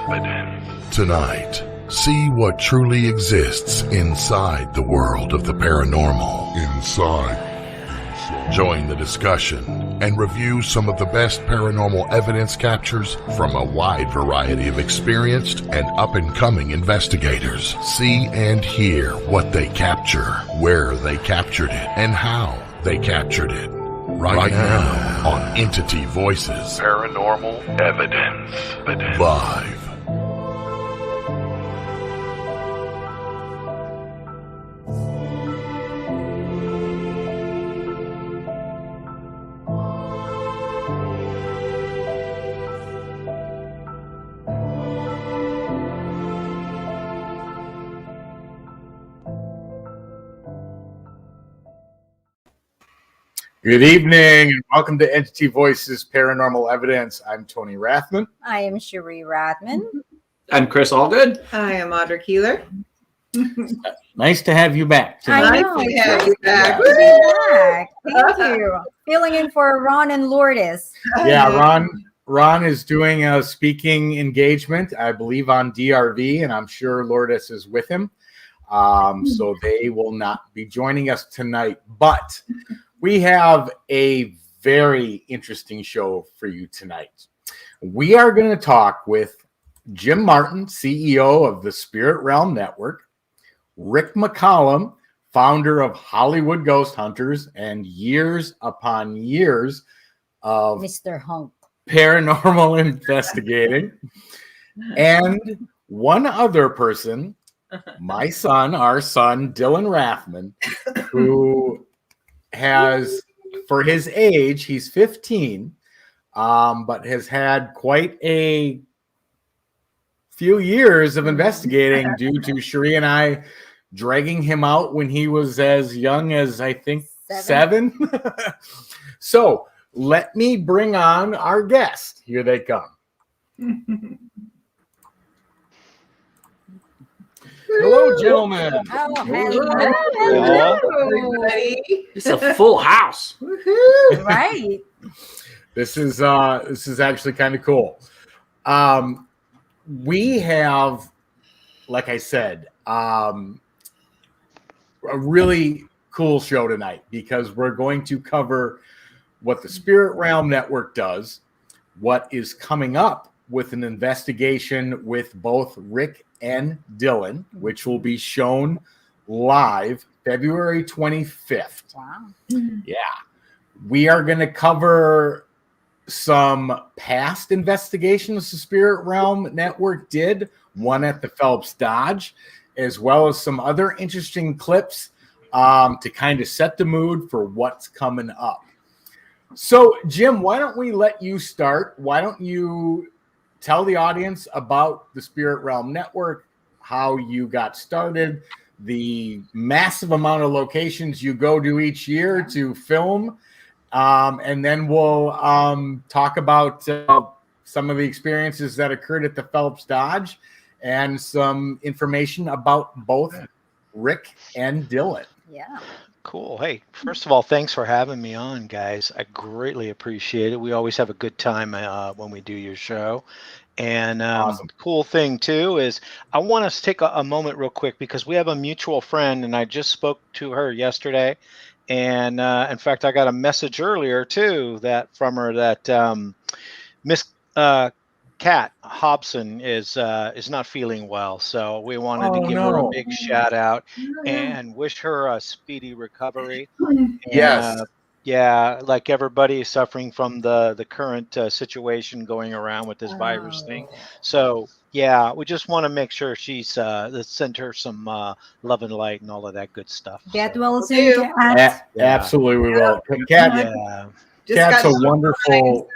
Tonight, see what truly exists inside the world of the paranormal. Join the discussion and review some of the best paranormal evidence captures from a wide variety of experienced and up-and-coming investigators. See and hear what they capture, where they captured it, and how they captured it. Right now on Entity Voices Paranormal Evidence Live. Good evening and welcome to Entity Voices Paranormal Evidence. I'm Tony Rathman. I am Cherie Rathman. I'm Chris Allgood. I am Audra Keeler. Nice to have you back tonight. I know. Nice to have you back. Thank you. Filling in for Ron and Lourdes. Yeah, Ron is doing a speaking engagement, I believe, on DRV, and I'm sure Lourdes is with him. So they will not be joining us tonight, but we have a very interesting show for you tonight. We are going to talk with Jim Martin, CEO of the Spirit Realm Network, Rick McCallum, founder of Hollywood Ghost Hunters, and years upon years of Mr. Hunk paranormal investigating, and one other person, our son, Dylan Rathman, who has, for his age, he's 15, but has had quite a few years of investigating due to Cherie and I dragging him out when he was as young as, I think, seven. So let me bring on our guest. Here they come. Hello, gentlemen. Oh, hello. Everybody. It's a full house. Right. This is actually kind of cool. We have, like I said, a really cool show tonight because we're going to cover what the Spirit Realm Network does, what is coming up with an investigation with both Rick and Dylan, which will be shown live February 25th. Wow. Yeah. We are going to cover some past investigations the Spirit Realm Network did, one at the Phelps Dodge, as well as some other interesting clips to kind of set the mood for what's coming up. So, Jim, why don't we let you start? Why don't you tell the audience about the Spirit Realm Network, how you got started, the massive amount of locations you go to each year to film, and then we'll talk about some of the experiences that occurred at the Phelps Dodge and some information about both Rick and Dylan. Yeah. Cool. Hey, first of all, thanks for having me on, guys. I greatly appreciate it. We always have a good time when we do your show. And Awesome. The cool thing, too, is I want us to take a moment real quick because we have a mutual friend, and I just spoke to her yesterday. And in fact, I got a message earlier, too, from her that Miss Kat Hobson is not feeling well. So we wanted to give her a big shout out and wish her a speedy recovery. Yes. Yeah, like everybody is suffering from the current situation going around with this virus thing. So yeah, we just want to make sure she's send her some love and light and all of that good stuff. Get well soon, Kat. Absolutely, we will. Kat, Kat's a wonderful.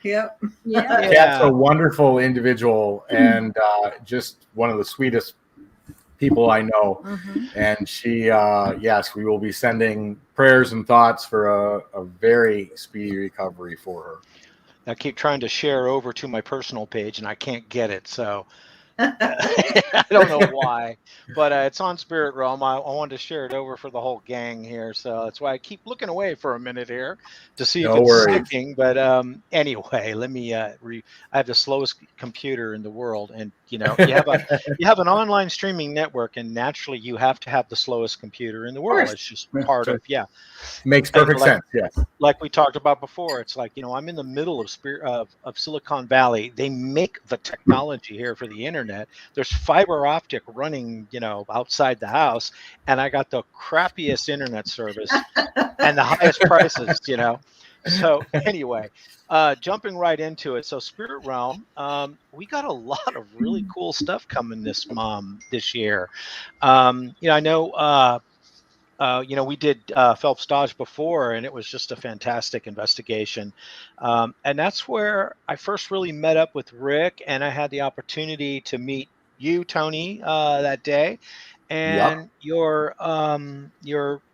Kat's a wonderful individual and just one of the sweetest people I know. Mm-hmm. And she, yes, we will be sending prayers and thoughts for a very speedy recovery for her. I keep trying to share over to my personal page and I can't get it. So I don't know why, but it's on Spirit Realm. I wanted to share it over for the whole gang here. So that's why I keep looking away for a minute here to see if it's sticking. But anyway, let me I have the slowest computer in the world, and You know, you have an online streaming network, and naturally you have to have the slowest computer in the world. It's just part of Makes perfect sense. Yes. Like we talked about before, it's like, you know, I'm in the middle of Silicon Valley. They make the technology here for the internet. There's fiber optic running, you know, outside the house, and I got the crappiest internet service and the highest prices, you know. So anyway, jumping right into it. So Spirit Realm, we got a lot of really cool stuff coming this year. You know, I know. You know, we did Phelps Dodge before, and it was just a fantastic investigation. And that's where I first really met up with Rick, and I had the opportunity to meet you, Tony, that day, and your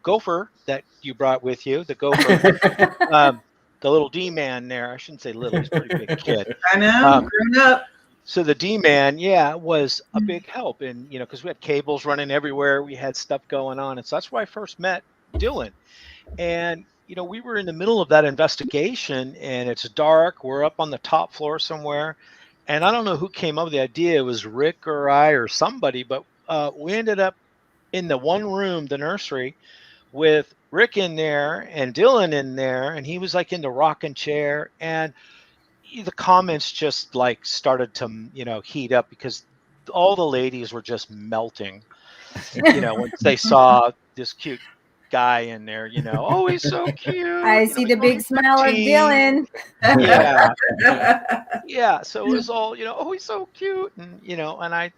gopher that you brought with you, the gopher, the little D-man there. I shouldn't say little; he's a pretty big kid. I know, grown up. So the D-man, was a big help, and you know, because we had cables running everywhere, we had stuff going on, and so that's where I first met Dylan. And you know, we were in the middle of that investigation, and it's dark. We're up on the top floor somewhere, and I don't know who came up with the idea. It was Rick or I or somebody, but we ended up in the one room, the nursery, with Rick in there and Dylan in there, and he was like in the rocking chair, and the comments just like started to, you know, heat up because all the ladies were just melting, you know, once they saw this cute guy in there, you know, oh, he's so cute. I see the big smile of Dylan. Yeah. So it was all, you know, oh, he's so cute. And, you know, and I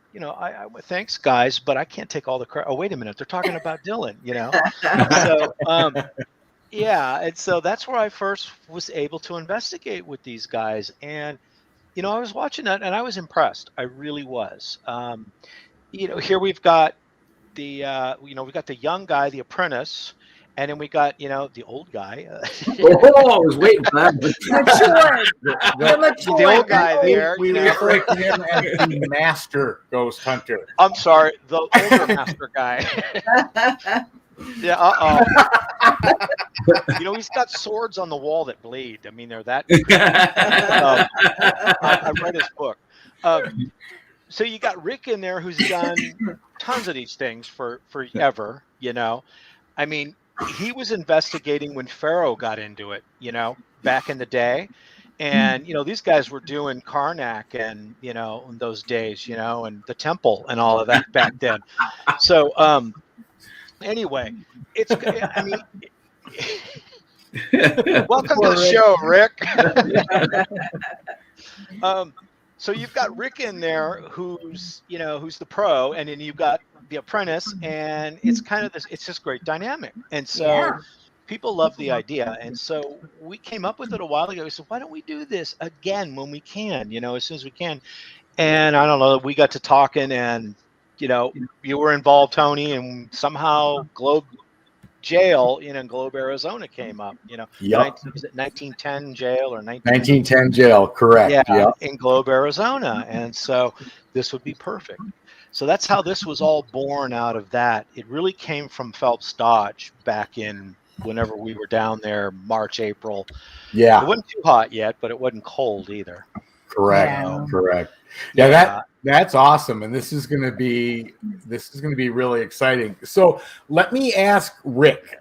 thanks guys, but I can't take all the credit. Oh, wait a minute. They're talking about Dylan, you know? So, yeah, and so that's where I first was able to investigate with these guys, and you know, I was watching that, and I was impressed. I really was. You know, here we've got we got the young guy, the apprentice, and then we got, you know, the old guy. Oh, I was waiting for that. The old guy there. We refer to him as the master ghost hunter. I'm sorry, the older master guy. Yeah, you know, he's got swords on the wall that bleed. I mean, they're that. I read his book. So you got Rick in there, who's done tons of these things for forever. You know, I mean, he was investigating when Pharaoh got into it. You know, back in the day, and you know, these guys were doing Karnak and, you know, in those days, you know, and the temple and all of that back then. So, anyway, I mean, welcome to the show, Rick. So you've got Rick in there, who's the pro, and then you've got the apprentice, and it's kind of it's just great dynamic. And so people love the idea. And so we came up with it a while ago. We said, why don't we do this again when we can, you know, as soon as we can. And I don't know, we got to talking, and you know, you were involved, Tony, and somehow Globe Jail in Globe, Arizona came up, you know. Was it 1910 jail or 1910 jail, correct. Yeah, in Globe, Arizona. And so this would be perfect. So that's how this was all born out of that. It really came from Phelps Dodge back in whenever we were down there, March, April. Yeah. It wasn't too hot yet, but it wasn't cold either. Correct. Yeah, that's awesome, and this is going to be really exciting. So let me ask Rick.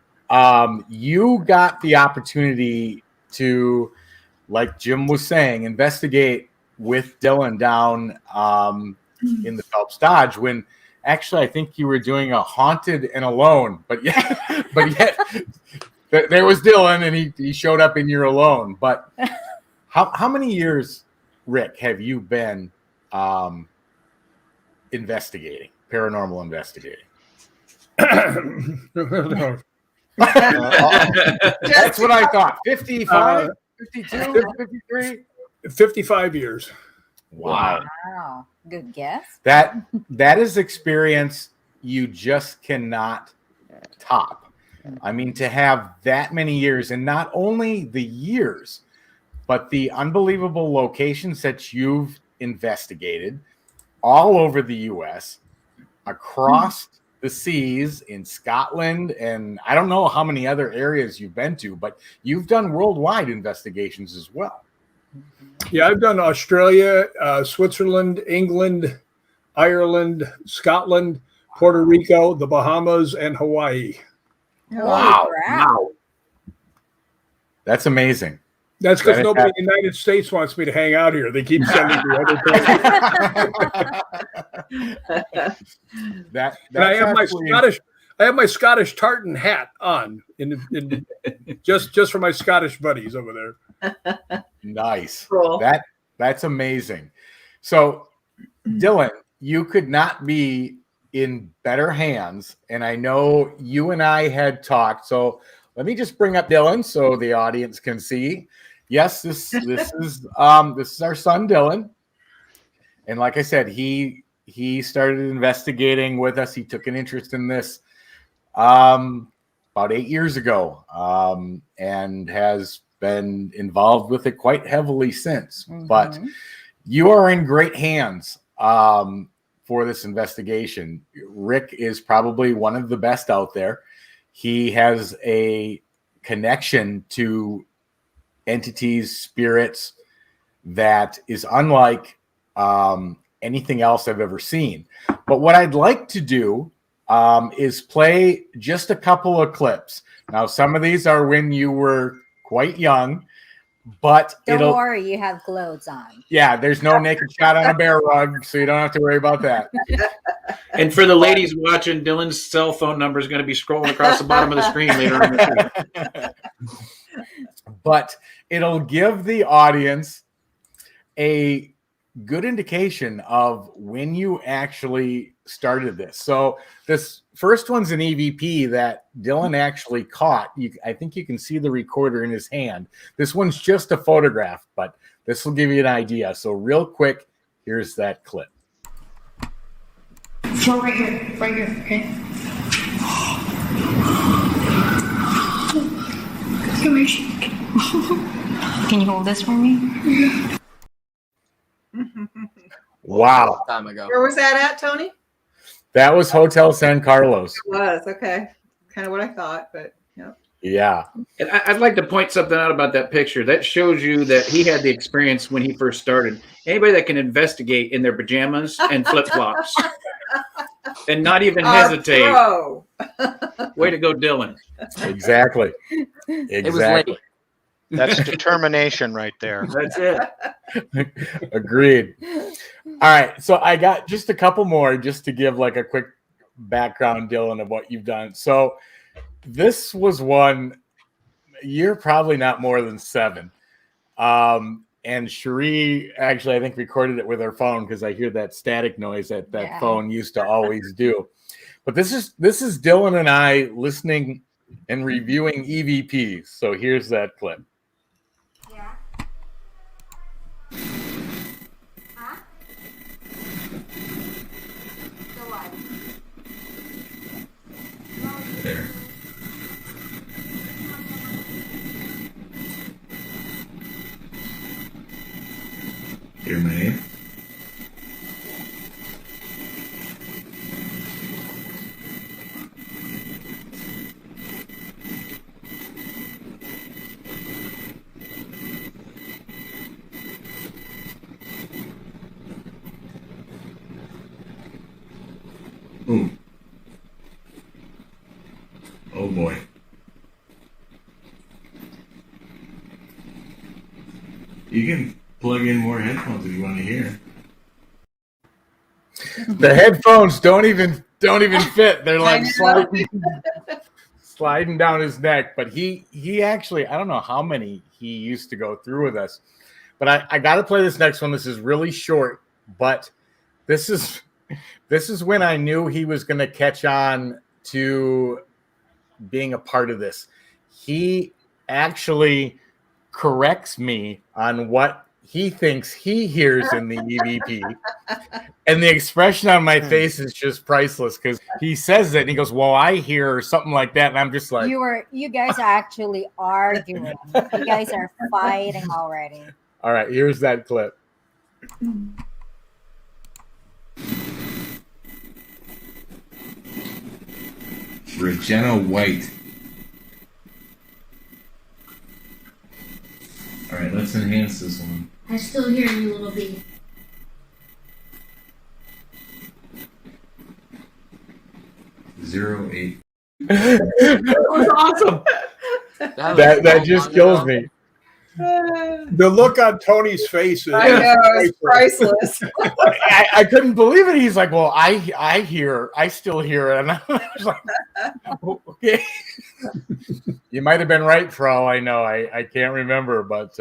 You got the opportunity to, like Jim was saying, investigate with Dylan down in the Phelps Dodge when actually I think you were doing a haunted and alone, but yet there was Dylan and he showed up in your alone. But how many years, Rick, have you been paranormal investigating? That's what I thought. 55, 52, 53, 55 years. Wow. Good guess. That is experience you just cannot top. I mean, to have that many years, and not only the years, but the unbelievable locations that you've investigated all over the U.S., across the seas, in Scotland, and I don't know how many other areas you've been to, but you've done worldwide investigations as well. Yeah, I've done Australia, Switzerland, England, Ireland, Scotland, Puerto Rico, the Bahamas, and Hawaii. Wow. Wow. That's amazing. That's because That is nobody in the United States wants me to hang out here. They keep sending me other places. That And I have my actually- Scottish tartan hat on in just for my Scottish buddies over there. Nice. Cool. That's amazing. So, Dylan, you could not be in better hands, and I know you and I had talked. So let me just bring up Dylan so the audience can see. Yes, this is our son Dylan, and like I said, he started investigating with us. He took an interest in this about 8 years ago, and has been involved with it quite heavily since. But you are in great hands for this investigation. Rick is probably one of the best out there. He has a connection to entities, spirits that is unlike anything else I've ever seen. But what I'd like to do is play just a couple of clips. Now, some of these are when you were quite young, but Don't worry, you have clothes on. Yeah, there's no naked shot on a bear rug, so you don't have to worry about that. And for the ladies watching, Dylan's cell phone number is going to be scrolling across the bottom of the screen later on. But it'll give the audience a good indication of when you actually started this. So this first one's an EVP that Dylan actually caught. I think you can see the recorder in his hand. This one's just a photograph, but this will give you an idea. So real quick, here's that clip. So right here, okay? Come here. Can you hold this for me? Wow. Time ago. Where was that at, Tony? That was Hotel San Carlos. It was, okay. Kind of what I thought, but yeah. Yeah. And I'd like to point something out about that picture. That shows you that he had the experience when he first started. Anybody that can investigate in their pajamas and flip-flops and not even hesitate. Pro. Way to go, Dylan. Exactly. It was late. That's determination right there. That's it. Agreed. All right. So I got just a couple more just to give like a quick background, Dylan, of what you've done. So this was one, you're probably not more than 7. And Cherie actually, I think, recorded it with her phone because I hear that static noise that phone used to always do. But this is Dylan and I listening and reviewing EVPs. So here's that clip. Yeah. Huh? So what? There. Hear my name? Ooh. Oh boy. You can plug in more headphones if you want to hear. The headphones don't even fit. They're like sliding down his neck. But he actually, I don't know how many he used to go through with us. But I got to play this next one. This is really short, but this is when I knew he was going to catch on to being a part of this. He actually corrects me on what he thinks he hears in the EVP. And the expression on my face is just priceless because he says it and he goes, well, I hear something like that. And I'm just like, You guys are actually arguing. You guys are fighting already. all right, here's that clip. Regina White. All right, let's enhance this one. I still hear you, little bee. 08. That was awesome. That just kills me. The look on Tony's face is I know, it's priceless. I couldn't believe it. He's like, well, I still hear it. And I was like, okay. You might have been right for all I know. I can't remember, but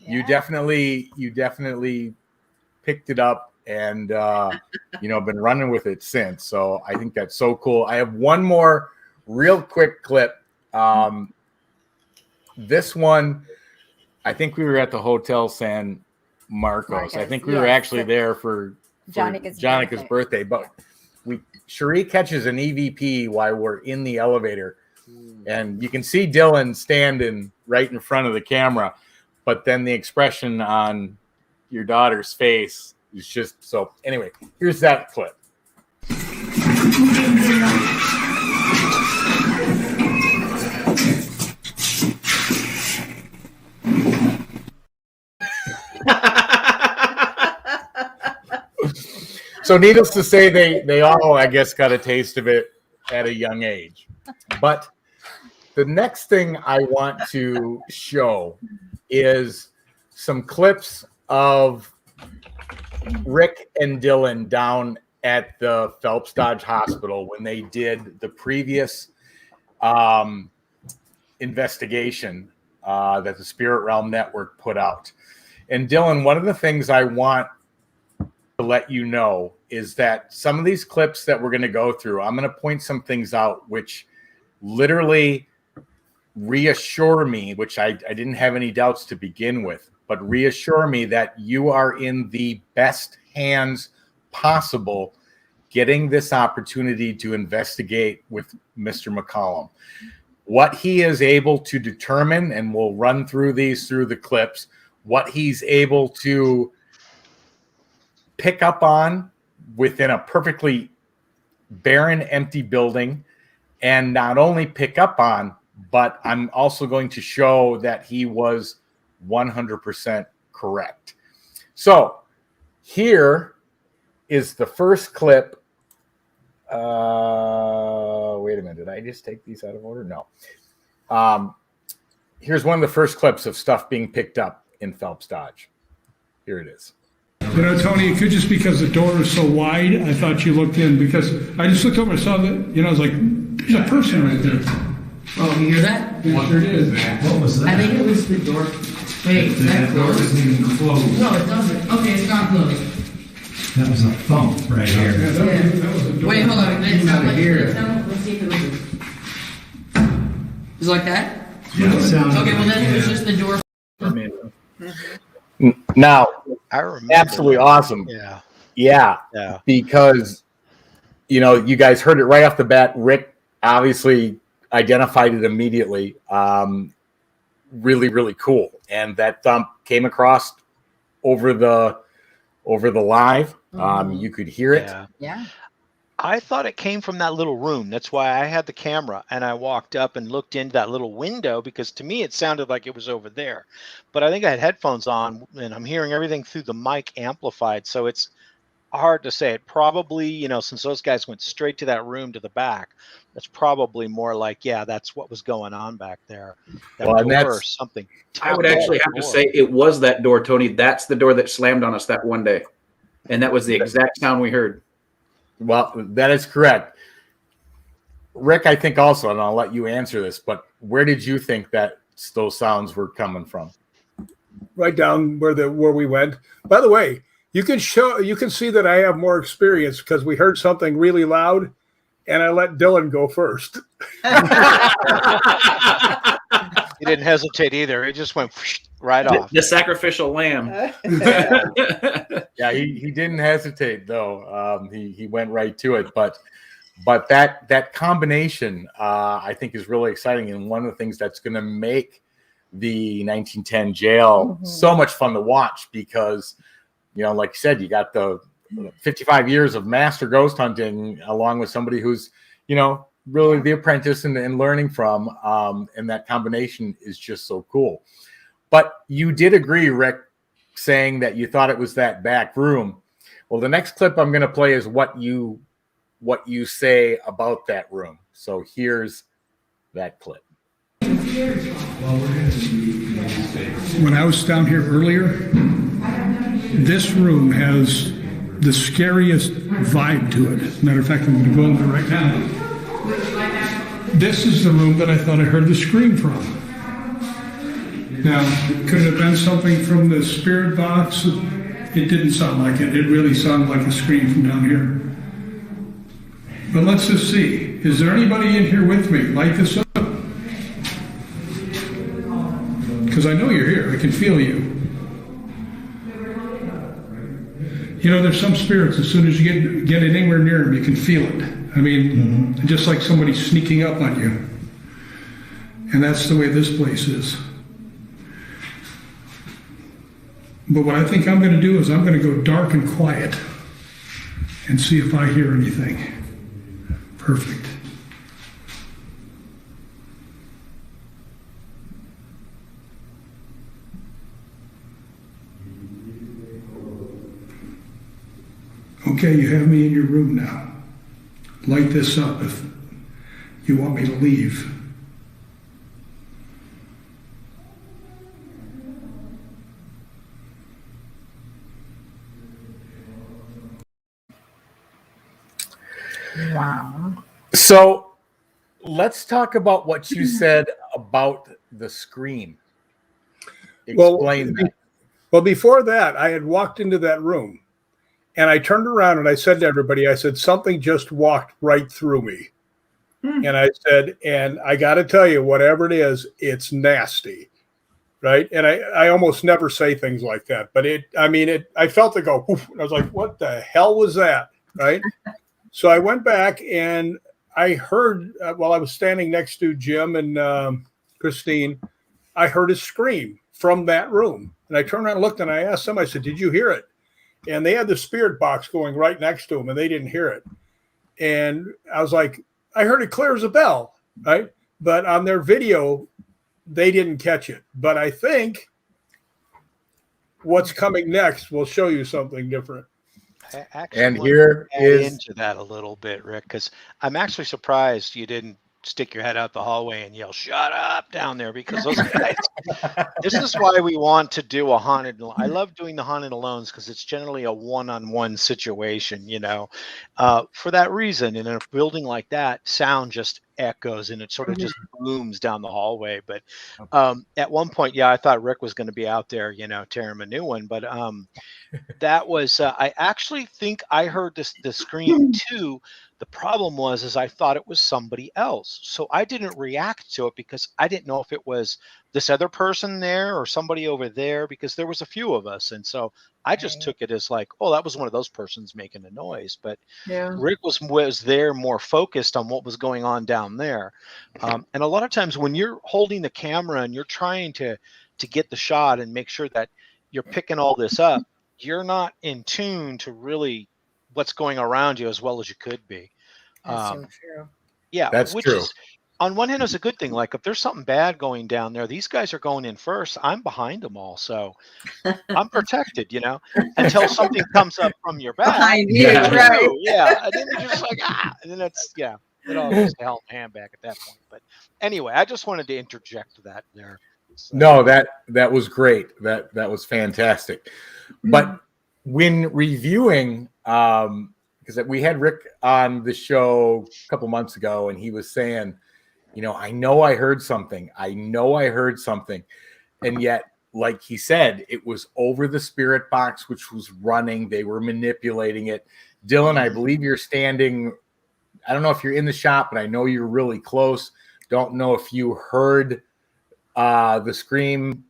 you definitely picked it up and been running with it since. So I think that's so cool. I have one more real quick clip. This one, I think we were at the Hotel San Marcos. I think we were actually there for Jonica's birthday. But Cherie catches an EVP while we're in the elevator. And you can see Dylan standing right in front of the camera. But then the expression on your daughter's face is just so. Anyway, here's that clip. So needless to say, they all, I guess, got a taste of it at a young age. But the next thing I want to show is some clips of Rick and Dylan down at the Phelps Dodge Hospital when they did the previous investigation that the Spirit Realm Network put out. And Dylan, one of the things I want to let you know is that some of these clips that we're going to go through, I'm going to point some things out which literally reassure me, which I didn't have any doubts to begin with, but reassure me that you are in the best hands possible getting this opportunity to investigate with Mr. McCallum. What he is able to determine, and we'll run through these through the clips, what he's able to pick up on within a perfectly barren, empty building, and not only pick up on, but I'm also going to show that he was 100% correct. So here is the first clip. Wait a minute. Did I just take these out of order? No. Here's one of the first clips of stuff being picked up in Phelps Dodge. Here it is. You know, Tony, it could just because the door is so wide, I thought you looked in because I just looked over and saw that, I was like, there's a person right there. Oh, you hear that? Yeah, sure did. What was that? I think it was the door. Wait, That door doesn't even close. No, it doesn't. Okay, it's not closed. That was a thump right here. Yeah, that was a door. Wait, hold on. Let's Out of here. let's see if it was. Is it like that? Yeah, it sounded Okay, well then it was just the door. Now, I remember. absolutely awesome. Yeah. Yeah. Because, you guys heard it right off the bat. Rick obviously identified it immediately. Really, really cool. And that thump came across over the live. You could hear it. Yeah. I thought it came from that little room. That's why I had the camera and I walked up and looked into that little window because to me it sounded like it was over there. But I think I had headphones on and I'm hearing everything through the mic amplified. So it's hard to say. It probably, since those guys went straight to that room to the back, that's probably more like, that's what was going on back there. That Well, and door or that's- something. I would actually have to say it was that door, Tony. That's the door that slammed on us that one day. And that was the exact sound we heard. Well, that is correct. Rick, I think also, and I'll let you answer this, but where did you think that those sounds were coming from? right down where we went. By the way, you can see that I have more experience because we heard something really loud, and I let Dylan go first. He didn't hesitate either. It just went right off. The sacrificial lamb. Yeah, he didn't hesitate though. He went right to it. But that combination, I think, is really exciting, and one of the things that's going to make the 1910 jail so much fun to watch because, like you said, you got the 55 years of master ghost hunting along with somebody who's, really the apprentice and learning from, and that combination is just so cool. But you did agree, Rick, saying that you thought it was that back room. Well, the next clip I'm going to play is what you what you say about that room. So here's that clip. When I was down here earlier, this room has the scariest vibe to it. Matter of fact, I'm going to go in there right now. This is the room that I thought I heard the scream from. Now, could it have been something from the spirit box? It didn't sound like it. It really sounded like a scream from down here. But let's just see. Is there anybody in here with me? Light this up. Because I know you're here. I can feel you. You know, there's some spirits, as soon as you get anywhere near them, you can feel it. I mean, just like somebody sneaking up on you. And that's the way this place is. But what I think I'm going to do is I'm going to go dark and quiet and see if I hear anything. Perfect. Okay, you have me in your room now. Light this up if you want me to leave. Wow. So let's talk about what you said about the screen. Explain that. Well, before that, I had walked into that room and I turned around and I said to everybody, I said, something just walked right through me. And I said, and I got to tell you, whatever it is, it's nasty. Right. And I almost never say things like that, but I felt it go, poof, and I was like, what the hell was that? Right. So I went back and I heard, while I was standing next to Jim and Christine, I heard a scream from that room. And I turned around and looked and I asked them, I said, did you hear it? And they had the spirit box going right next to them and they didn't hear it. And I was like, I heard it clear as a bell, right? But on their video, they didn't catch it. But I think what's coming next will show you something different. I actually And want here to add is into that a little bit, Rick, because I'm actually surprised you didn't stick your head out the hallway and yell, "Shut up!" down there, because those guys. This is why we want to do a haunted. I love doing the haunted alones because it's generally a one-on-one situation, you know. For that reason, in a building like that, sound just echoes and it sort of just booms down the hallway. But at one point, yeah, I thought Rick was going to be out there, you know, tearing a new one. But that was I actually think I heard the scream too. The problem was I thought it was somebody else. So I didn't react to it because I didn't know if it was this other person there or somebody over there, because there was a few of us. And so I just took it as like, oh, that was one of those persons making a noise. But Rick was there more focused on what was going on down there. And a lot of times when you're holding the camera and you're trying to get the shot and make sure that you're picking all this up, you're not in tune to really what's going around you as well as you could be. That's so true. Yeah, That's which true. is on one hand is a good thing. Like if there's something bad going down there, these guys are going in first. I'm behind them all, so I'm protected, you know, until something comes up from your back. Behind you, right? Yeah, and then you're just like and then it's it all goes to hell in a handbag at that point. But anyway, I just wanted to interject that there. So. No, that was great. That was fantastic. But when reviewing, because we had Rick on the show a couple months ago, and he was saying, you know, I know I heard something. And yet, like he said, it was over the spirit box, which was running. They were manipulating it. Dylan, I believe you're standing. I don't know if you're in the shop, but I know you're really close. Don't know if you heard the scream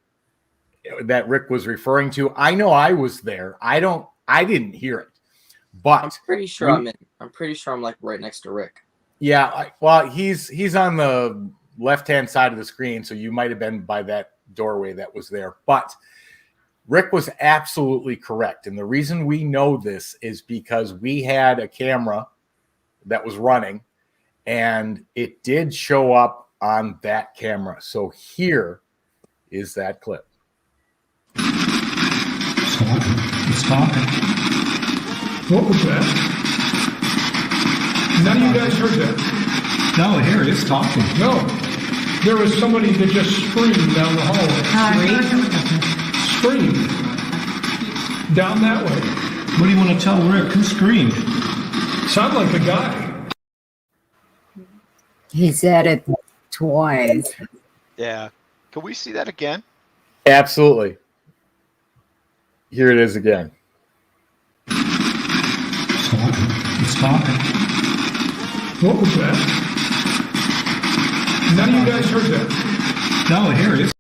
that Rick was referring to. I know I was there. I didn't hear it, but I'm pretty sure I'm like right next to Rick. Yeah. Well, he's on the left-hand side of the screen. So you might've been by that doorway that was there, but Rick was absolutely correct. And the reason we know this is because we had a camera that was running and it did show up on that camera. So here is that clip. It's talking. What was that? None of you guys heard that? No, here it is talking. No. There was somebody that just screamed down the hallway. Screamed. Down that way. What do you want to tell Rick? Who screamed? Sound like the guy. He said it twice. Yeah. Can we see that again? Absolutely. Here it is again. It's talking. What was that? None of you guys heard that. No, here it is.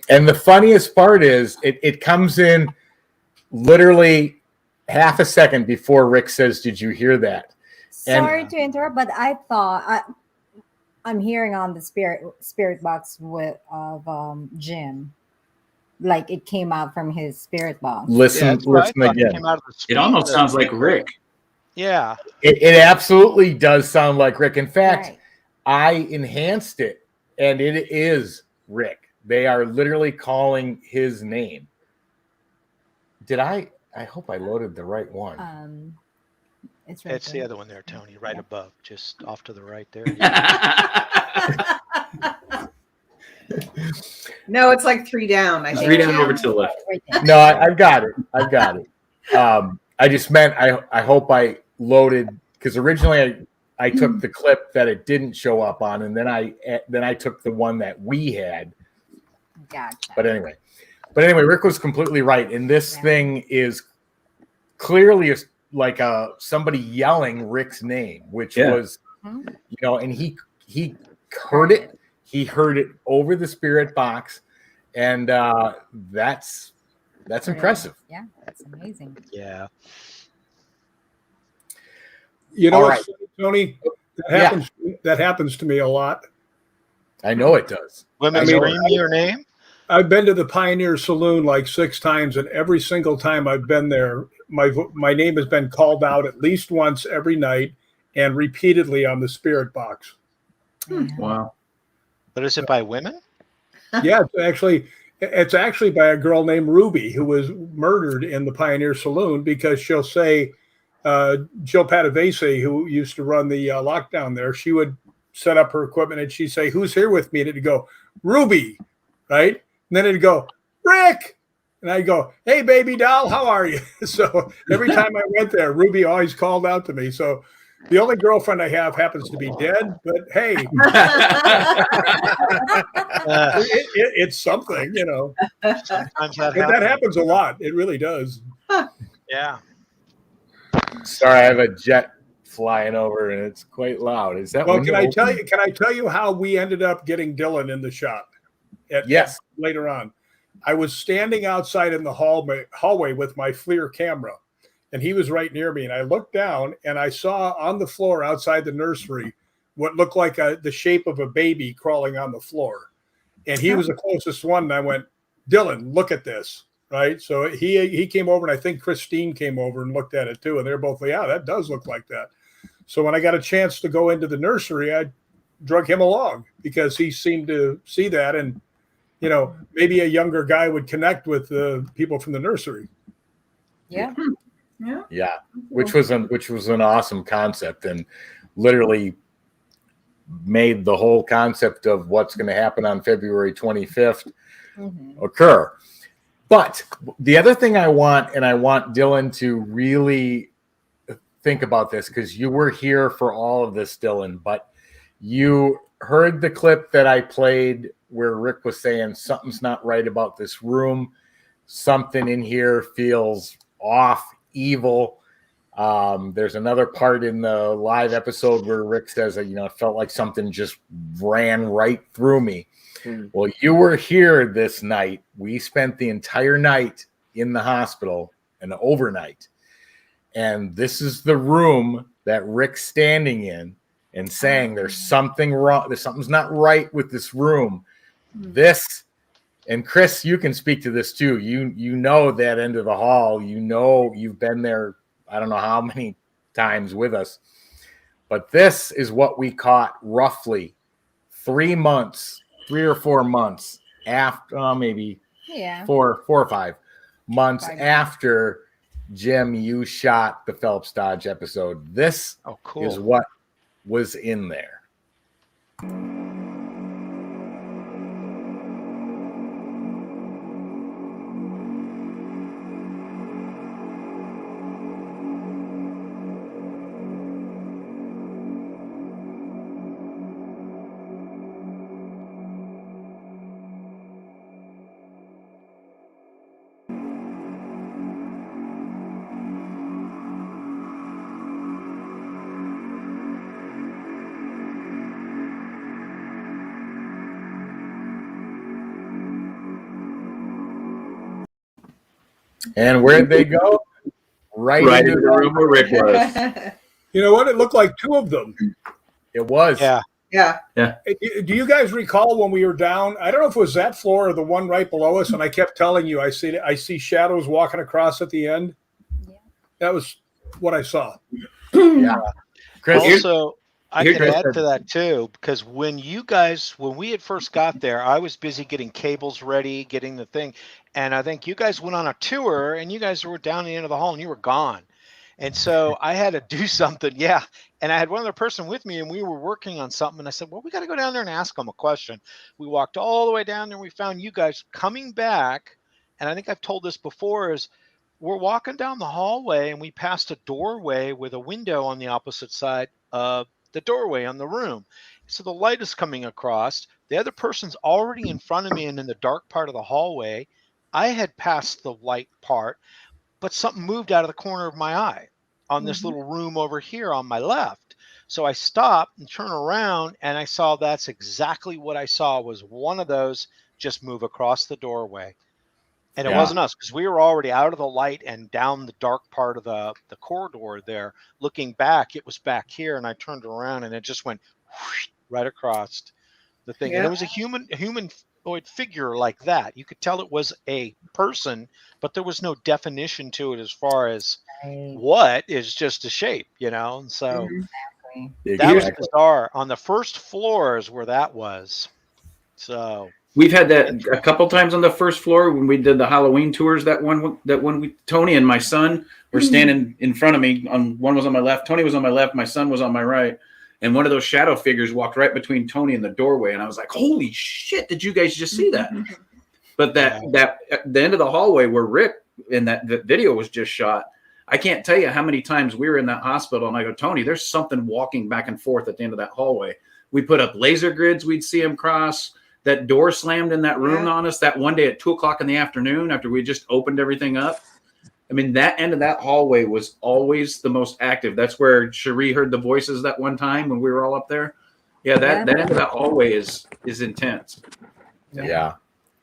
And the funniest part is it comes in literally half a second before Rick says, "Did you hear that?" Sorry to interrupt, but I thought I'm hearing on the spirit box of Jim, like it came out from his spirit box. Listen again. It almost sounds like Rick. Yeah. It absolutely does sound like Rick. In fact, I enhanced it, and it is Rick. They are literally calling his name. I hope I loaded the right one. It's the other one there, Tony, right above, just off to the right there. No, it's like 3 down. I think. 3 down over to the left. No, I've got it. I just meant I hope I loaded, because originally I took the clip that it didn't show up on, and then I took the one that we had. Gotcha. But anyway, Rick was completely right, and this thing is clearly like somebody yelling Rick's name, which was, and he heard it. He heard it over the spirit box, and that's impressive. Yeah, that's amazing. Yeah. You know All what, right. Tony? That happens to me a lot. I know it does. Women scream your name? I've been to the Pioneer Saloon like 6 times, and every single time I've been there, my name has been called out at least once every night, and repeatedly on the spirit box. Wow. But is it by women? Yeah, it's actually by a girl named Ruby, who was murdered in the Pioneer Saloon, because she'll say, Jill Padavese, who used to run the lockdown there, she would set up her equipment and she'd say, "Who's here with me?" And it'd go, "Ruby," right? And then it'd go, "Rick." And I'd go, "Hey, baby doll, how are you?" So every time I went there, Ruby always called out to me. So the only girlfriend I have happens to be dead, but hey, it's something, you know. Sometimes that happens a lot. It really does. Yeah. Sorry, I have a jet flying over, and it's quite loud. Is that? Well, can I tell you how we ended up getting Dylan in the shop? Yes. Later on, I was standing outside in the hallway with my FLIR camera, and he was right near me. And I looked down, and I saw on the floor outside the nursery what looked like the shape of a baby crawling on the floor. And he was the closest one. And I went, "Dylan, look at this." Right. So he came over, and I think Christine came over and looked at it too. And they're both like, "Yeah, that does look like that." So when I got a chance to go into the nursery, I drug him along because he seemed to see that. And, you know, maybe a younger guy would connect with the people from the nursery. Yeah. Yeah. Which was an awesome concept, and literally made the whole concept of what's going to happen on February 25th occur. But the other thing I want Dylan to really think about this, because you were here for all of this, Dylan, but you heard the clip that I played where Rick was saying something's not right about this room. Something in here feels off, evil. There's another part in the live episode where Rick says that, it felt like something just ran right through me. Well, you were here this night. We spent the entire night in the hospital, an overnight. And this is the room that Rick's standing in and saying there's something wrong. There's something's not right with this room. This, and Chris, you can speak to this too. You know that end of the hall. You've been there, I don't know how many times with us. But this is what we caught roughly 3 or 4 months after, maybe 4 or 5 months after Jim, you shot the Phelps Dodge episode. This is what was in there. And where'd they go? Right into the room where Rick was. You know what? It looked like two of them. It was. Yeah. Yeah. Do you guys recall when we were down? I don't know if it was that floor or the one right below us, and I kept telling you I see shadows walking across at the end. Yeah. That was what I saw. Yeah. Chris, also, I can add to that too, because when we had first got there, I was busy getting cables ready, getting the thing, and I think you guys went on a tour, and you guys were down the end of the hall, and you were gone. And so I had to do something. Yeah. And I had one other person with me, and we were working on something. And I said, well, we got to go down there and ask them a question. We walked all the way down there, and we found you guys coming back. And I think I've told this before, is we're walking down the hallway, and we passed a doorway with a window on the opposite side of the doorway on the room. So the light is coming across. The other person's already in front of me and in the dark part of the hallway. I had passed the light part, but something moved out of the corner of my eye on this little room over here on my left. So I stopped and turned around, and I saw that's exactly what I saw, was one of those just move across the doorway. And it wasn't us, because we were already out of the light and down the dark part of the corridor there. Looking back, it was back here, and I turned around, and it just went whoosh, right across the thing. Yeah. And it was a humanoid figure like that. You could tell it was a person, but there was no definition to it as far as what is just a shape, And so that was bizarre. On the first floors where that was. So we've had that a couple times on the first floor when we did the Halloween tours. Tony and my son were standing in front of me. One was on my left. Tony was on my left. My son was on my right. And one of those shadow figures walked right between Tony and the doorway. And I was like, holy shit, did you guys just see that? But that at the end of the hallway where Rick in that video was just shot, I can't tell you how many times we were in that hospital. And I go, Tony, there's something walking back and forth at the end of that hallway. We put up laser grids. We'd see him cross. That door slammed in that room on us that one day at 2:00 in the afternoon after we just opened everything up. I mean, that end of that hallway was always the most active. That's where Cherie heard the voices that one time when we were all up there. Yeah, that end of that hallway is intense. Yeah.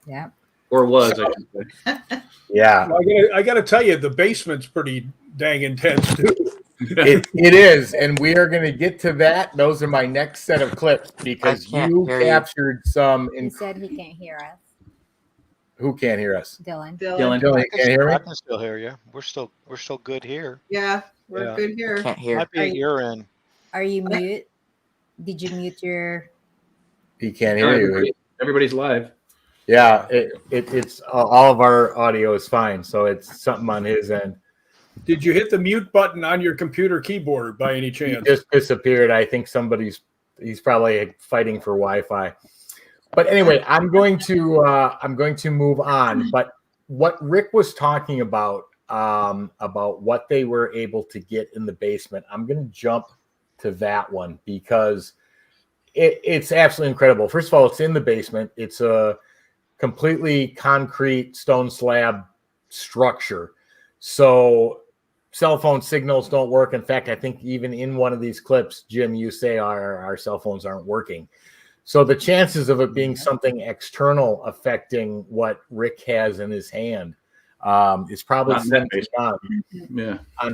Yeah. Or was, I should say. Yeah. Well, I got to tell you, the basement's pretty dang intense, too. It is, and we are going to get to that. Those are my next set of clips because you captured some. He said he can't hear us. Who can't hear us? Dylan. Dylan, can't hear me? I can still hear you. We're still good here. Yeah, we're good here. Can't hear. Might be at your end. Are you mute? Did you mute your? He can't hear you. Everybody's live. Yeah, it's all of our audio is fine, so it's something on his end. Did you hit the mute button on your computer keyboard by any chance? He just disappeared. I think he's probably fighting for Wi-Fi. But anyway, I'm going to move on. But what Rick was talking about what they were able to get in the basement, I'm going to jump to that one because it's absolutely incredible. First of all, it's in the basement. It's a completely concrete stone slab structure. So cell phone signals don't work. In fact, I think even in one of these clips, Jim, you say our cell phones aren't working. So the chances of it being something external affecting what Rick has in his hand is probably on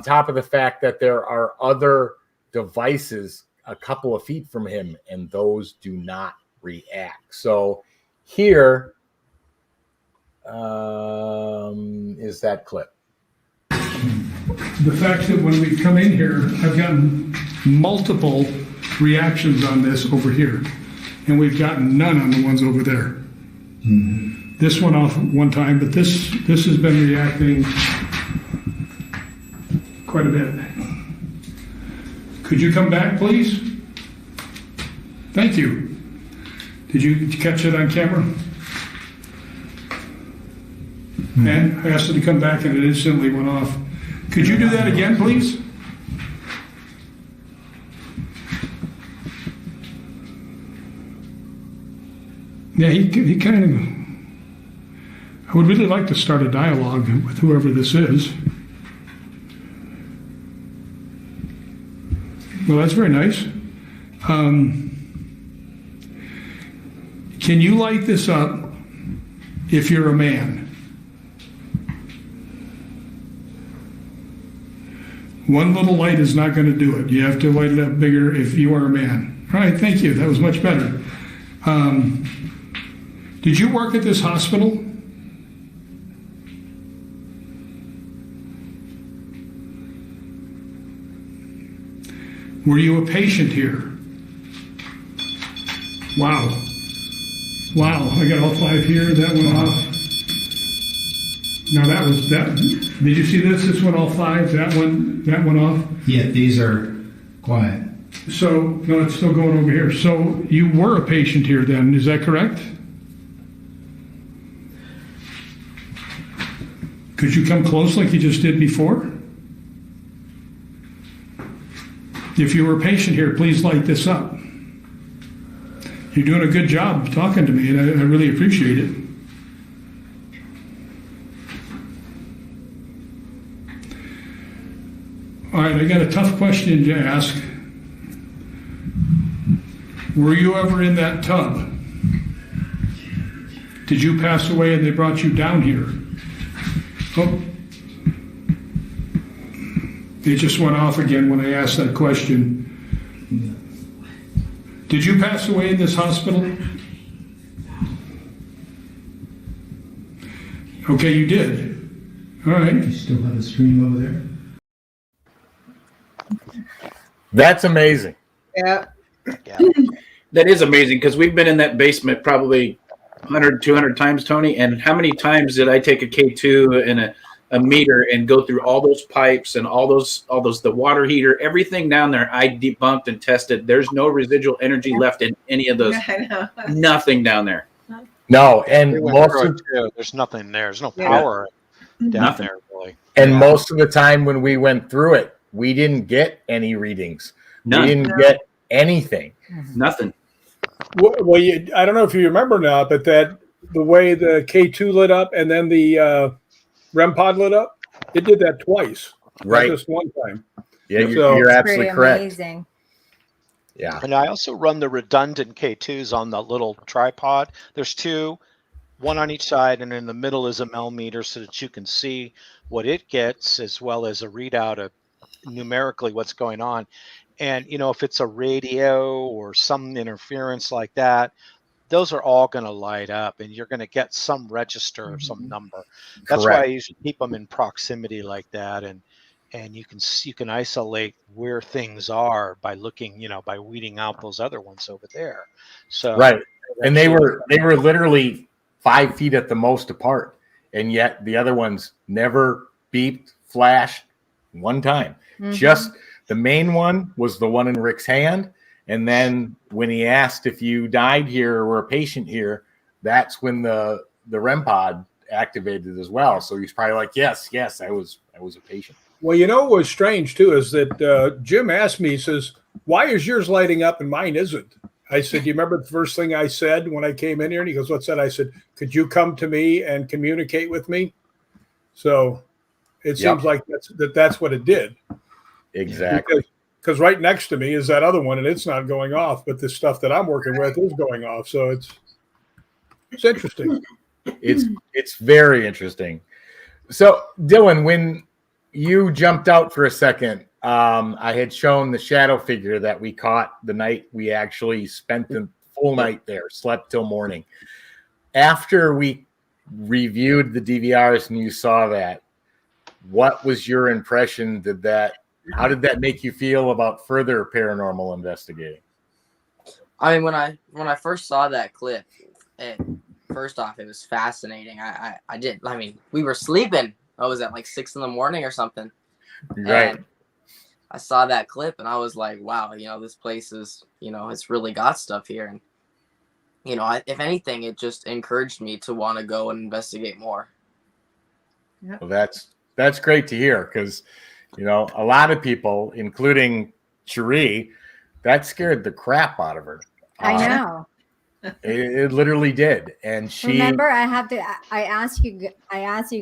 top of the fact that there are other devices a couple of feet from him, and those do not react. So here is that clip. The fact that when we come in here, I've gotten multiple reactions on this over here, and we've gotten none on the ones over there. This went off one time, but this has been reacting quite a bit. Could you come back, please? Thank you. Did you catch it on camera? And I asked it to come back and it instantly went off. Could you do that again, please? Yeah, he kind of, I would really like to start a dialogue with whoever this is. Well, that's very nice. Can you light this up if you're a man? One little light is not going to do it. You have to light it up bigger if you are a man. All right, thank you. That was much better. Did you work at this hospital? Were you a patient here? Wow. Wow, I got all 5 here. That went off. Now that was that. Did you see this? This went all 5. That went off. Yeah, these are quiet. So, no, it's still going over here. So you were a patient here then, is that correct? Could you come close like you just did before? If you were a patient here, please light this up. You're doing a good job talking to me, and I really appreciate it. All right, I got a tough question to ask. Were you ever in that tub? Did you pass away and they brought you down here? Oh. It just went off again when I asked that question. Did you pass away in this hospital? Okay, you did. All right. You still have a screen over there? That's amazing. Yeah. That is amazing because we've been in that basement probably 100, 200 times, Tony. And how many times did I take a K2 and a meter and go through all those pipes and all those, the water heater, everything down there? I debunked and tested. There's no residual energy left in any of those. Nothing down there. No, and there's nothing there. There's no power down there, really. And most of the time when we went through it, we didn't get any readings. None. We didn't get anything. Nothing. Well, I don't know if you remember now, but the way the K2 lit up and then the REM pod lit up, it did that twice. Right. Not just one time. Yeah, you're absolutely correct. Amazing. Yeah. And I also run the redundant K2s on the little tripod. There's 2, one on each side, and in the middle is a millimeter so that you can see what it gets as well as a readout of numerically what's going on. And, if it's a radio or some interference like that, those are all going to light up and you're going to get some register or some number. That's why I usually keep them in proximity like that. And you can isolate where things are by looking, by weeding out those other ones over there. So right. And they were literally 5 feet at the most apart. And yet the other ones never beeped, flashed one time. Just the main one was the one in Rick's hand. And then when he asked if you died here or were a patient here, that's when the REM pod activated as well. So he's probably like, yes, I was a patient. Well, what was strange too is that Jim asked me, he says, why is yours lighting up and mine isn't? I said, do you remember the first thing I said when I came in here? And he goes, what's that? I said, could you come to me and communicate with me? So it seems like that's what it did. Exactly. Because right next to me is that other one, and it's not going off, but the stuff that I'm working with is going off. So it's interesting. It's very interesting. So Dylan, when you jumped out for a second, I had shown the shadow figure that we caught the night we actually spent the full night there, slept till morning. After we reviewed the DVRs and you saw that, what was your impression? How did that make you feel about further paranormal investigating? I mean, when I first saw that clip, first off, it was fascinating. We were sleeping. I was at like 6 a.m. or something. Right. And I saw that clip and I was like, wow, this place is, it's really got stuff here. And, if anything, it just encouraged me to want to go and investigate more. Well, that's great to hear because, a lot of people, including Cherie, that scared the crap out of her. I know. It literally did. And she remember I asked you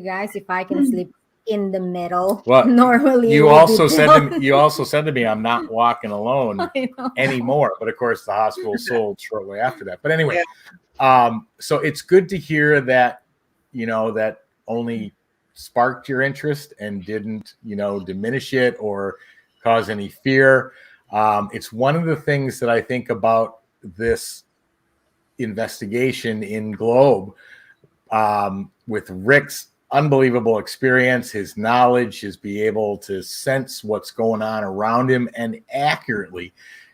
guys if I can sleep in the middle. Well, normally you also said to me I'm not walking alone anymore. But of course the hospital sold shortly after that. But anyway, so it's good to hear that, that only sparked your interest and didn't, diminish it or cause any fear. It's one of the things that I think about this investigation in Globe, with Rick's unbelievable experience, his knowledge, his be able to sense what's going on around him and accurately.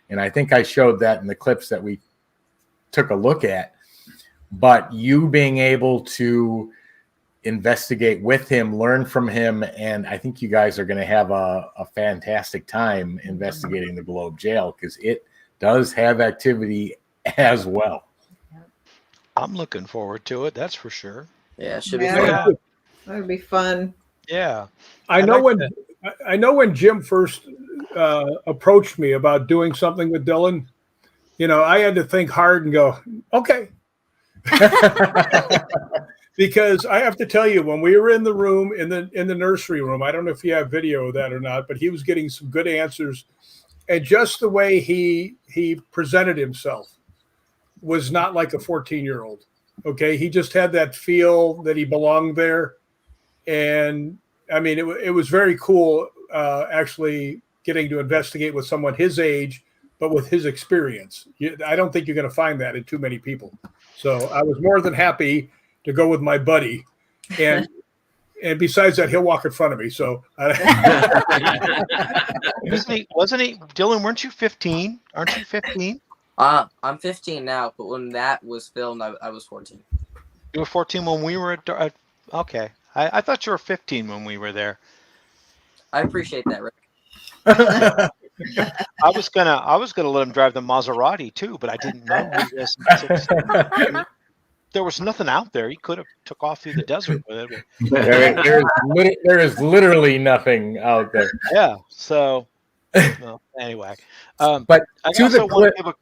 And I think I showed that in the clips that we took a look at. But you being able to investigate with him, learn from him, and I think you guys are going to have a fantastic time investigating the Globe Jail because it does have activity as well. I'm looking forward to it. That's for sure. Yeah, it should be Yeah. fun. That would be fun. Yeah. I know when Jim first approached me about doing something with Dylan, I had to think hard and go, okay. Because I have to tell you, when we were in the room, in the nursery room, I don't know if you have video of that or not, but he was getting some good answers. And just the way he presented himself was not like a 14-year-old. Okay. He just had that feel that he belonged there. And I mean, it was very cool, actually getting to investigate with someone his age, but with his experience. I don't think you're going to find that in too many people. So I was more than happy to go with my buddy. And besides that, he'll walk in front of me. So wasn't he, Dylan, weren't you 15? Aren't you 15? I'm 15 now, but when that was filmed, I was 14. You were 14 when we were at okay. I thought you were 15 when we were there. I appreciate that, Rick. I was gonna let him drive the Maserati too, but I didn't know. There was nothing out there. He could have took off through the desert with it. There is literally nothing out there. Yeah. So anyway, but I also want to give a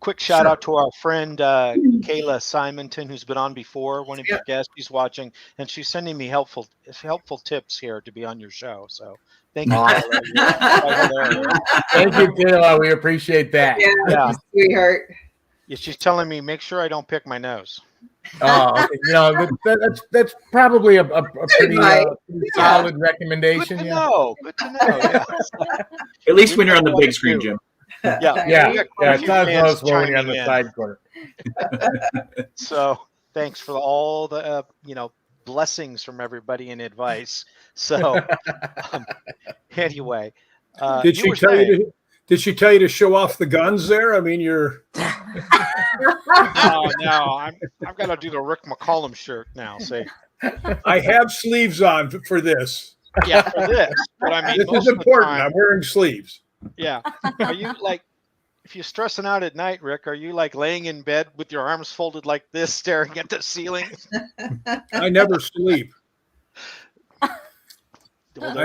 quick shout out to our friend Kayla Simonton, who's been on before, one of your guests. She's watching, and she's sending me helpful tips here to be on your show. So thank you. Thank you, Kayla. We appreciate that. Yeah. Sweetheart. Yeah, she's telling me make sure I don't pick my nose. Oh, okay. That's probably a pretty solid recommendation. Good to know. Good to know. Yeah. At least when you're on the big screen, Jim. Yeah. It's not as well when you're on the side corner. So thanks for all the blessings from everybody and advice. So anyway, did she tell you? Did she tell you to show off the guns there? I mean, you're. Oh no, I've got to do the Rick McCallum shirt now. See, I have sleeves on for this. Yeah, for this. But I mean, this is important. I'm wearing sleeves. Yeah. Are you like, if you're stressing out at night, Rick? Are you like laying in bed with your arms folded like this, staring at the ceiling? I never sleep. Well,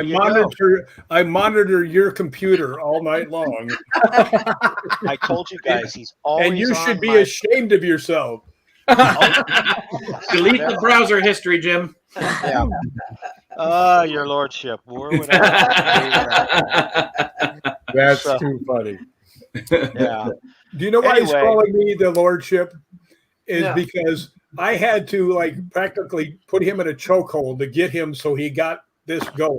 I monitor your computer all night long. I told you guys he's always. And you should be ashamed of yourself. Delete the browser history, Jim. Yeah. Your lordship. That's too funny. Yeah. Do you know why he's calling me the lordship? Because I had to practically put him in a chokehold to get him so he got this going.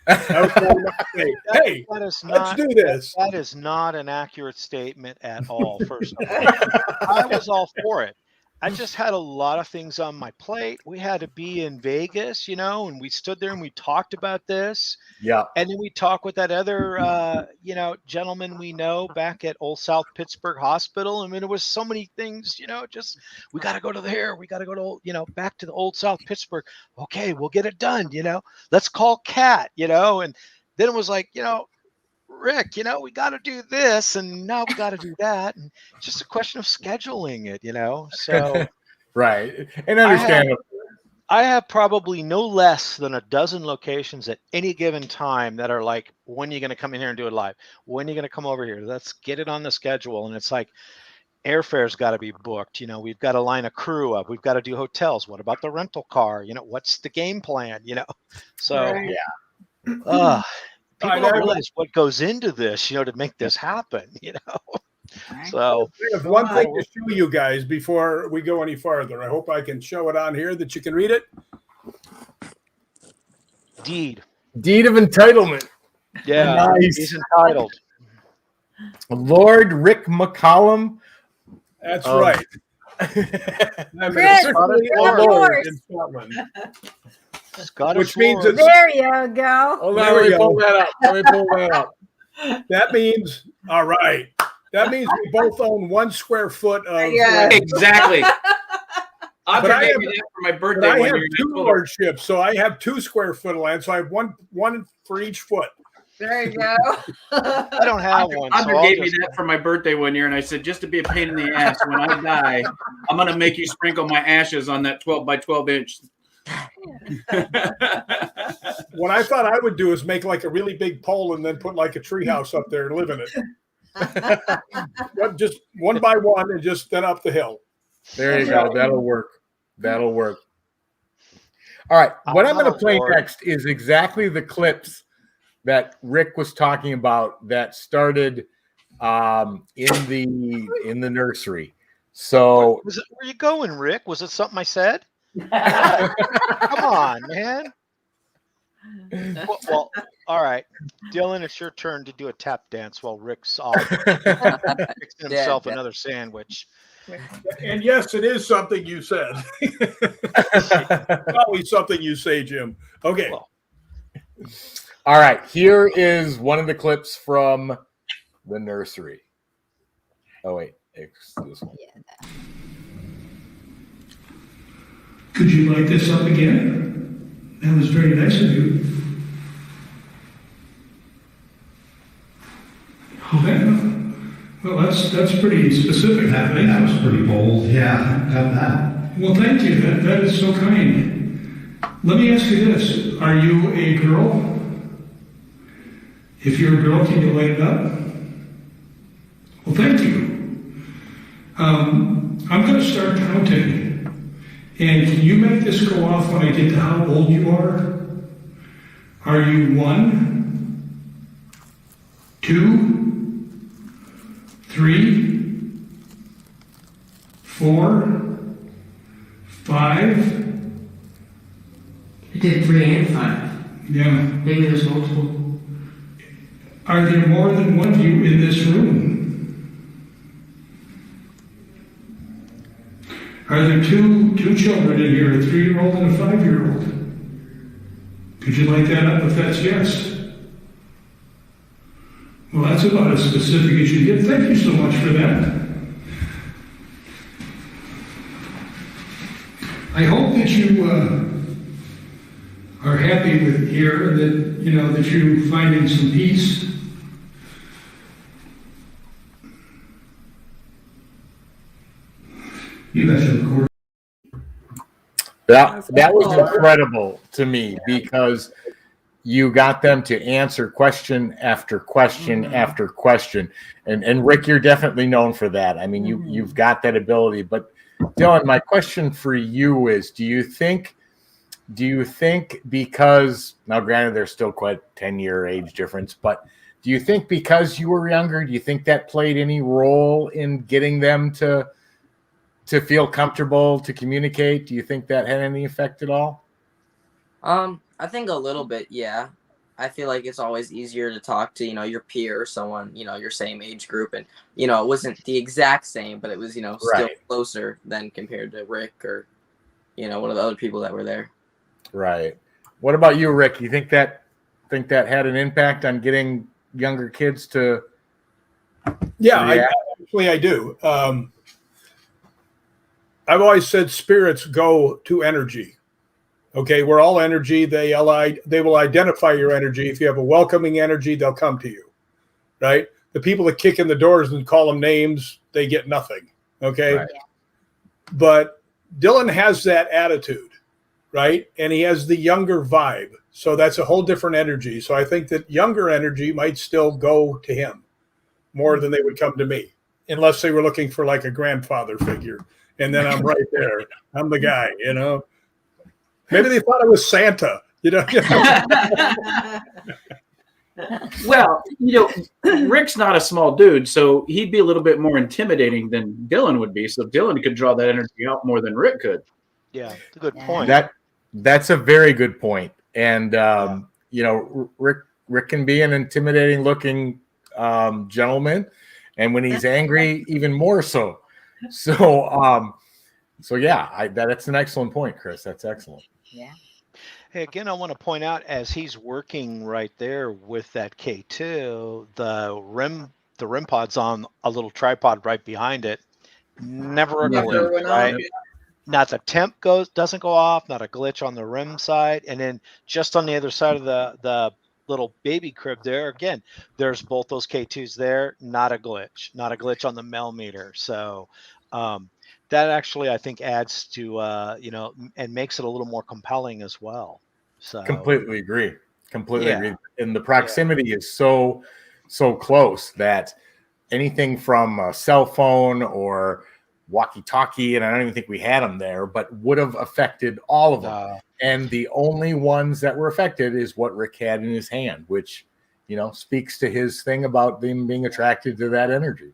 I was trying to say, hey, let's do this. That is not an accurate statement at all, first of all. I was all for it. I just had a lot of things on my plate. We had to be in Vegas, and we stood there and we talked about this. Yeah. And then we talked with that other, gentleman we know back at Old South Pittsburgh Hospital. I mean, there was so many things, just we got to go to there. We got to go to, back to the Old South Pittsburgh. Okay, we'll get it done. Let's call Kat, and then it was like, Rick, we got to do this, and now we got to do that, and it's just a question of scheduling it, So right, and understand. I have probably no less than a dozen locations at any given time that are like, when are you going to come in here and do it live? When are you going to come over here? Let's get it on the schedule. And it's like, airfare's got to be booked. We've got to line a crew up. We've got to do hotels. What about the rental car? What's the game plan? So Right. Yeah. People don't realize what goes into this, to make this happen, So I have one thing to show you guys before we go any farther. I hope I can show it on here that you can read it. Deed of entitlement. Yeah, nice. He's entitled. Lord Rick McCallum. That's right. Chris, Lord in Scotland. Scottish Which means Lord. There you go. Oh, let me pull that up. That means, all right. That means we both own 1 square foot of. Yeah. Exactly. But I gave have, me that for my but birthday I one have year. 2 lordships, so I have 2 square foot of land. So I have one for each foot. There you go. I don't have one. Andre So gave me that for my birthday one year, and I said, just to be a pain in the ass, when I die, I'm going to make you sprinkle my ashes on that 12 by 12 inch. What I thought I would do is make like a really big pole and then put like a tree house up there and live in it. But just one by one and just then up the hill. There you go. That'll work. All right. What I'm going to play next is exactly the clips that Rick was talking about that started in the nursery. So where you going, Rick? Was it something I said? Come on, man. Well, all right. Dylan, it's your turn to do a tap dance while Rick's off fixing himself another sandwich. And yes, it is something you said. Always something you say, Jim. Okay. All right. Here is one of the clips from the nursery. Oh, wait. It's this one. Could you light this up again? That was very nice of you. Okay. Well, that's pretty specific. That was pretty bold. Yeah, got that. Well, thank you. That is so kind. Let me ask you this. Are you a girl? If you're a girl, can you light it up? Well, thank you. I'm going to start counting. And can you make this go off when I get to how old you are? Are you 1, 2, 3, 4, 5? I did 3 and 5. Yeah. Maybe there's multiple. Are there more than one of you in this room? Are there two children in here, a 3-year-old and a 5-year-old? Could you light that up if that's yes? Well, that's about as specific as you get. Thank you so much for that. I hope that you are happy with here, that that you're finding some peace. You got your record. That was incredible to me because you got them to answer question after question after question. And Rick, you're definitely known for that. I mean, you've got that ability. But Dylan, my question for you is, do you think because, now granted there's still quite a 10-year age difference, but do you think because you were younger, do you think that played any role in getting them to feel comfortable to communicate? Do you think that had any effect at all? I think a little bit, yeah. I feel like it's always easier to talk to, your peer or someone, your same age group. And, it wasn't the exact same, but it was, still closer than compared to Rick or, one of the other people that were there. Right. What about you, Rick? You think that had an impact on getting younger kids to? Yeah, I do. I've always said spirits go to energy. Okay, we're all energy. They will identify your energy. If you have a welcoming energy, they'll come to you, right? The people that kick in the doors and call them names, they get nothing, okay? Right. But Dylan has that attitude, right? And he has the younger vibe. So that's a whole different energy. So I think that younger energy might still go to him more than they would come to me, unless they were looking for like a grandfather figure. And then I'm right there. I'm the guy, you know? Maybe they thought I was Santa, you know? Well, Rick's not a small dude, so he'd be a little bit more intimidating than Dylan would be. So Dylan could draw that energy out more than Rick could. Yeah, that's a good point. That's a very good point. And Rick can be an intimidating looking gentleman, and when he's angry, even more so. So yeah, that's an excellent point, Chris. That's excellent. Yeah. Hey, again, I want to point out as he's working right there with that K2, the REM pod's on a little tripod right behind it. Never a glitch, right? Not the temp doesn't go off, not a glitch on the REM side, and then just on the other side of the little baby crib there, again, there's both those K2s there, not a glitch on the Mel meter. So that actually, I think, adds to and makes it a little more compelling as well. So completely agree. Agree. And the proximity is so close that anything from a cell phone or walkie-talkie, and I don't even think we had them there, but would have affected all of them. And the only ones that were affected is what Rick had in his hand, which speaks to his thing about them being attracted to that energy.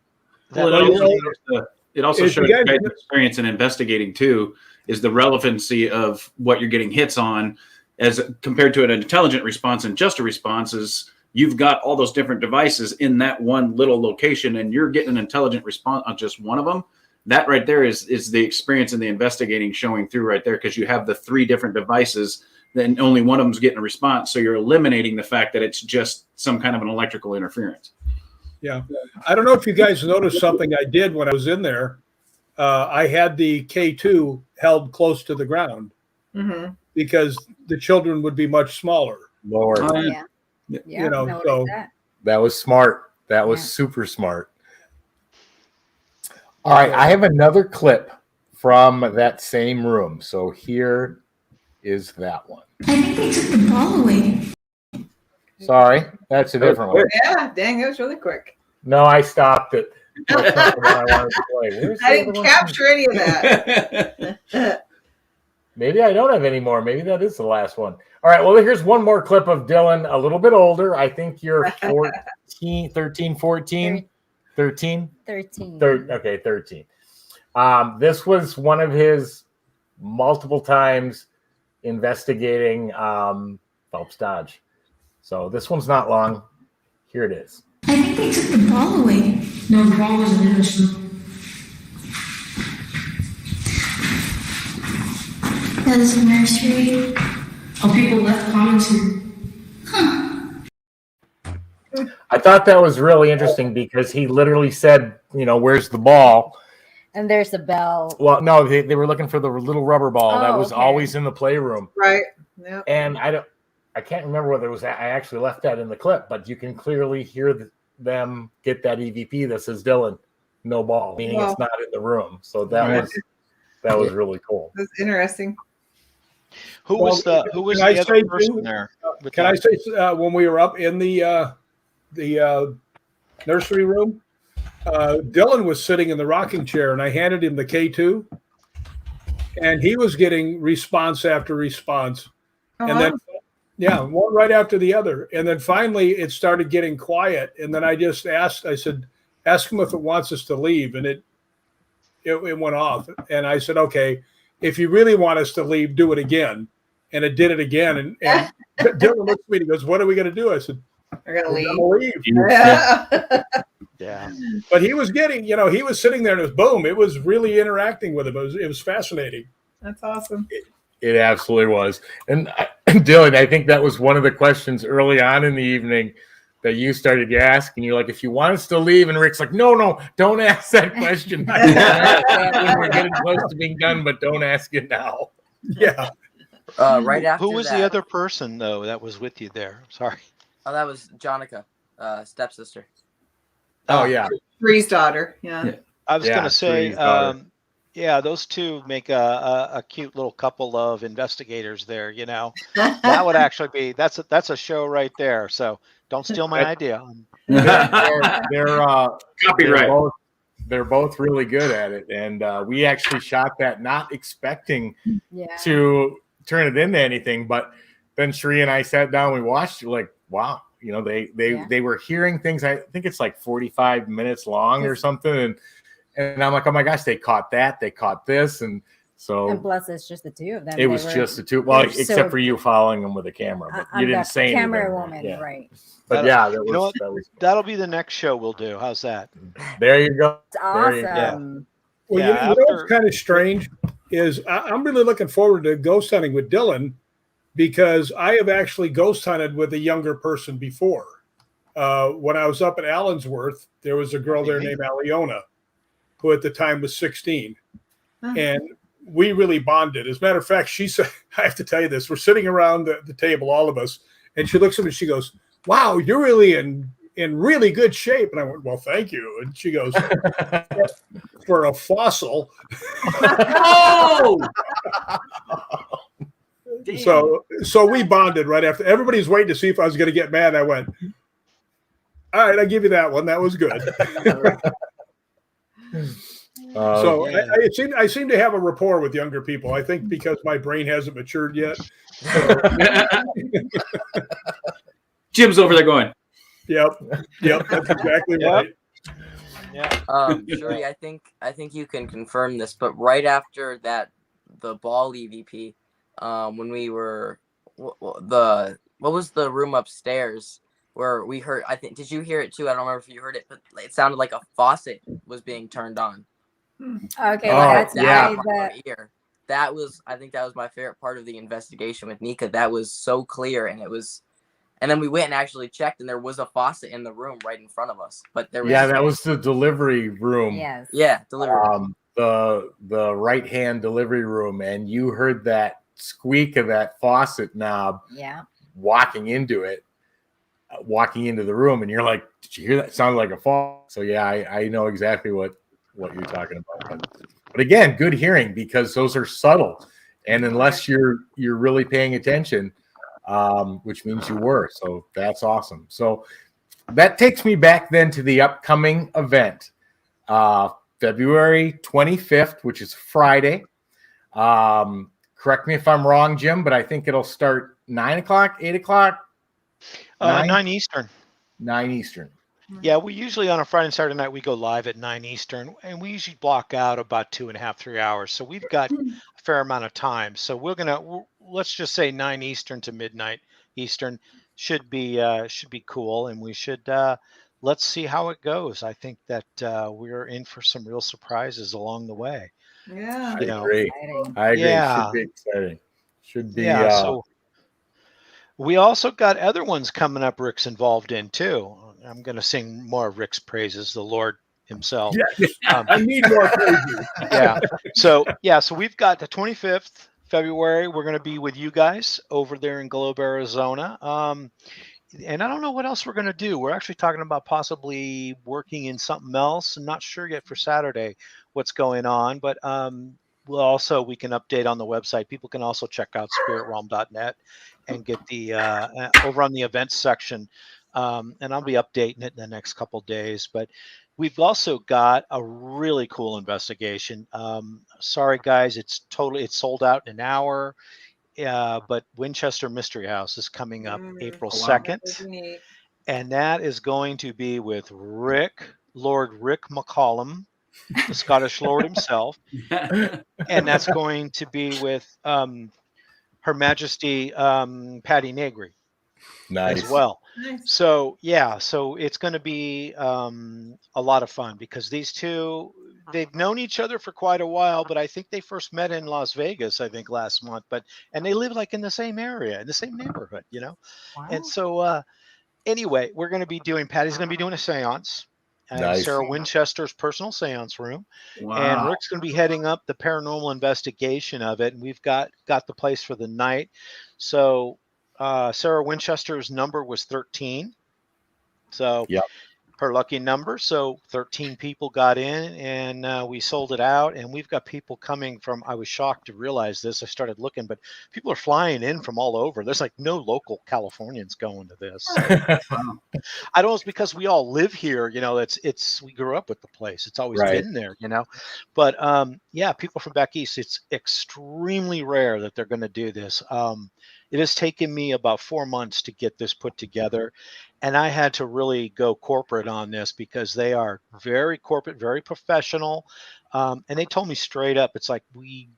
It also shows your guys' experience in investigating too, is the relevancy of what you're getting hits on as compared to an intelligent response. And just a response is you've got all those different devices in that one little location, and you're getting an intelligent response on just one of them. That right there is the experience in the investigating showing through right there, because you have the 3 different devices, then only one of them's getting a response. So you're eliminating the fact that it's just some kind of an electrical interference. Yeah. I don't know if you guys noticed something I did when I was in there. I had the K2 held close to the ground because the children would be much smaller. Lower. So that was smart. That was super smart. All right. I have another clip from that same room. So here is that one. I think they took the ball away. Sorry, that's a different one. Yeah, dang, that was really quick. No, I stopped it. That's not the one I wanted to play. I didn't capture any of that. Maybe I don't have any more. Maybe that is the last one. All right, well, here's one more clip of Dylan, a little bit older. I think you're 13, 14. 13? 13. 13. This was one of his multiple times investigating Phelps Dodge. So this one's not long. Here it is. I think they took the ball away. No, the ball wasn't in the shoe. That is a nursery. Oh, people left comments here. I thought that was really interesting because he literally said, where's the ball? And there's a bell. Well, no, they were looking for the little rubber ball that was always in the playroom. Right. Yep. And I can't remember whether it was I actually left that in the clip, but you can clearly hear them get that EVP that says Dylan, no ball, meaning it's not in the room. So that was really cool. That's interesting. Who was the other person there? Can I say when we were up in the nursery room, Dylan was sitting in the rocking chair, and I handed him the K2, and he was getting response after response, and then one right after the other, and then finally it started getting quiet, and then I just asked. I said, "Ask him if it wants us to leave," and it went off, and I said, "Okay, if you really want us to leave, do it again," and it did it again, and Dylan looked at me and he goes, "What are we going to do?" I said, "We're going to leave." Yeah. But he was getting, he was sitting there and it was boom. It was really interacting with him. It was fascinating. That's awesome. It absolutely was. And Dylan, I think that was one of the questions early on in the evening that you started asking. You're like, if you want us to leave, and Rick's like, no, don't ask that question. Ask that when we're getting close to being done, but don't ask it now. Yeah. Right after Who was that, the other person though that was with you there? Sorry. Oh, that was Jonica, stepsister. Oh yeah, Bree's daughter. Yeah. I was Yeah, going to say, Shrie's daughter. yeah, those two make a cute little couple of investigators there. You know, that would actually be that's a show right there. So don't steal my idea. They're Copyright. they're both really good at it, and we actually shot that not expecting to turn it into anything, but then Shree and I sat down, we watched it, like, wow, you know, they were hearing things. I think it's like 45 minutes long or something, and I'm like, oh my gosh, they caught that, they caught this, and so. And plus, it's just the two of them. It was just the two. Well, except for you following them with a camera, but you didn't say anything. Camera woman, right? But yeah, that was that'll be the next show we'll do. How's that? There you go. It's awesome. Well, you know what's kind of strange is I'm really looking forward to ghost hunting with Dylan, because I have actually ghost hunted with a younger person before. When I was up at Allensworth, there was a girl there named Aliona, who at the time was 16. And we really bonded. As a matter of fact, she said, I have to tell you this, we're sitting around the table, all of us, and she looks at me and she goes, wow, you're really in really good shape. And I went, well, thank you. And she goes, for a fossil. Oh! So we bonded right after. Everybody's waiting to see if I was going to get mad. I went, all right, I give you that one. That was good. So yeah. I seem to have a rapport with younger people. I think because my brain hasn't matured yet. Jim's over there going, Yep, that's exactly right. Yeah. Shuri, I think you can confirm this, but right after that, the ball EVP, when we were what was the room upstairs where we heard? I think, did you hear it too? I don't remember if you heard it, but it sounded like a faucet was being turned on. Okay, well, that was, I think that was my favorite part of the investigation with Nika. That was so clear, and then we went and actually checked, and there was a faucet in the room right in front of us. But there was that was the delivery room. Yes. Yeah, delivery room. The right hand delivery room, and you heard that squeak of that faucet knob. Yeah. Walking into the room, and you're like, did you hear that? It sounded like a fall. So yeah, I know exactly what you're talking about. But again, good hearing, because those are subtle, and unless you're really paying attention, which means you were. So that's awesome. So that takes me back then to the upcoming event, February 25th, which is Friday. Correct me if I'm wrong, Jim, but I think it'll start 9 o'clock, 8 o'clock. 9 Eastern. 9 Eastern. Yeah, we usually on a Friday and Saturday night we go live at 9 Eastern, and we usually block out about 2.5, 3 hours. So we've got a fair amount of time. So let's just say 9 Eastern to midnight Eastern should be cool, and we should let's see how it goes. I think that we're in for some real surprises along the way. Yeah, I agree. Yeah. Should be exciting. Should be. Yeah. So we also got other ones coming up. Rick's involved in too. I'm going to sing more of Rick's praises, the Lord himself. Yeah, I need more praises. So we've got the 25th February. We're going to be with you guys over there in Globe, Arizona. And I don't know what else we're going to do. We're actually talking about possibly working in something else. I'm not sure yet for Saturday what's going on, but we can update on the website. People can also check out spiritrealm.net and get the over on the events section. And I'll be updating it in the next couple of days. But we've also got a really cool investigation. Sorry, guys, it's sold out in an hour. But Winchester Mystery House is coming up April 2nd. And that is going to be with Lord Rick McCallum, the Scottish Lord himself. And that's going to be with Her Majesty Patty Negri. Nice. As well. Nice. So it's going to be a lot of fun, because these two, they've known each other for quite a while, but I think they first met in Las Vegas, I think last month, and they live like in the same area, in the same neighborhood, you know? Wow. And so anyway, Patty's going to be doing a seance, and Sarah Winchester's personal seance room. Wow. And Rick's going to be heading up the paranormal investigation of it. And we've got the place for the night. So Sarah Winchester's number was 13. So her lucky number. So 13 people got in, and we sold it out. And we've got people coming from, I was shocked to realize this. I started looking, but people are flying in from all over. There's like no local Californians going to this. I don't know, it's because we all live here, you know, we grew up with the place. It's always been there, you know, but yeah, people from back east, it's extremely rare that they're going to do this. It has taken me about 4 months to get this put together. And I had to really go corporate on this because they are very corporate, very professional. And they told me straight up, it's like we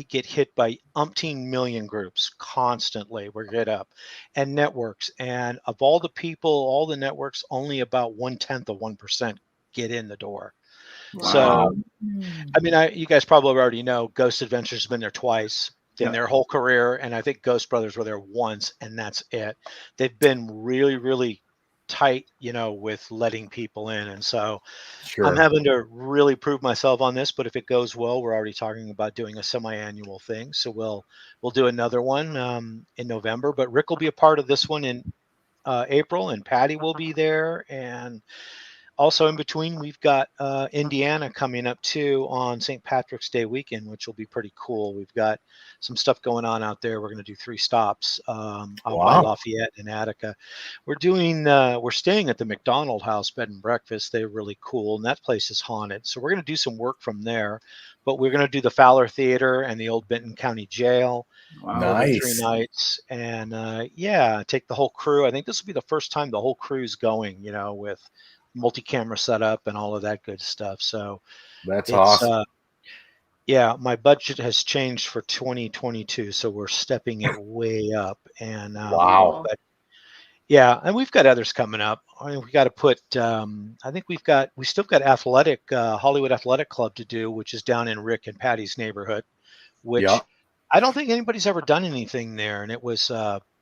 get hit by umpteen million groups constantly. We're hit up, and networks. And of all the people, all the networks, only about 1/10 of 1% get in the door. Wow. So, I mean, you guys probably already know Ghost Adventures has been there twice in their whole career. And I think Ghost Brothers were there once, and that's it. They've been really, really tight, you know, with letting people in. And so I'm having to really prove myself on this, but if it goes well, we're already talking about doing a semi-annual thing. So we'll do another one in November, but Rick will be a part of this one in April, and Patty will be there. And also in between, we've got Indiana coming up too on St. Patrick's Day weekend, which will be pretty cool. We've got some stuff going on out there. We're going to do 3 stops out by Lafayette and Attica. We're staying at the McDonald House Bed and Breakfast. They're really cool, and that place is haunted. So we're going to do some work from there, but we're going to do the Fowler Theater and the old Benton County Jail. Wow. 3 nights. And take the whole crew. I think this will be the first time the whole crew's going, you know, with multi-camera setup and all of that good stuff. So that's awesome. My budget has changed for 2022, so we're stepping it way up. And wow. But yeah, and we've got others coming up. I mean, we got to put. I think we still got Hollywood Athletic Club to do, which is down in Rick and Patty's neighborhood. Which I don't think anybody's ever done anything there, and it was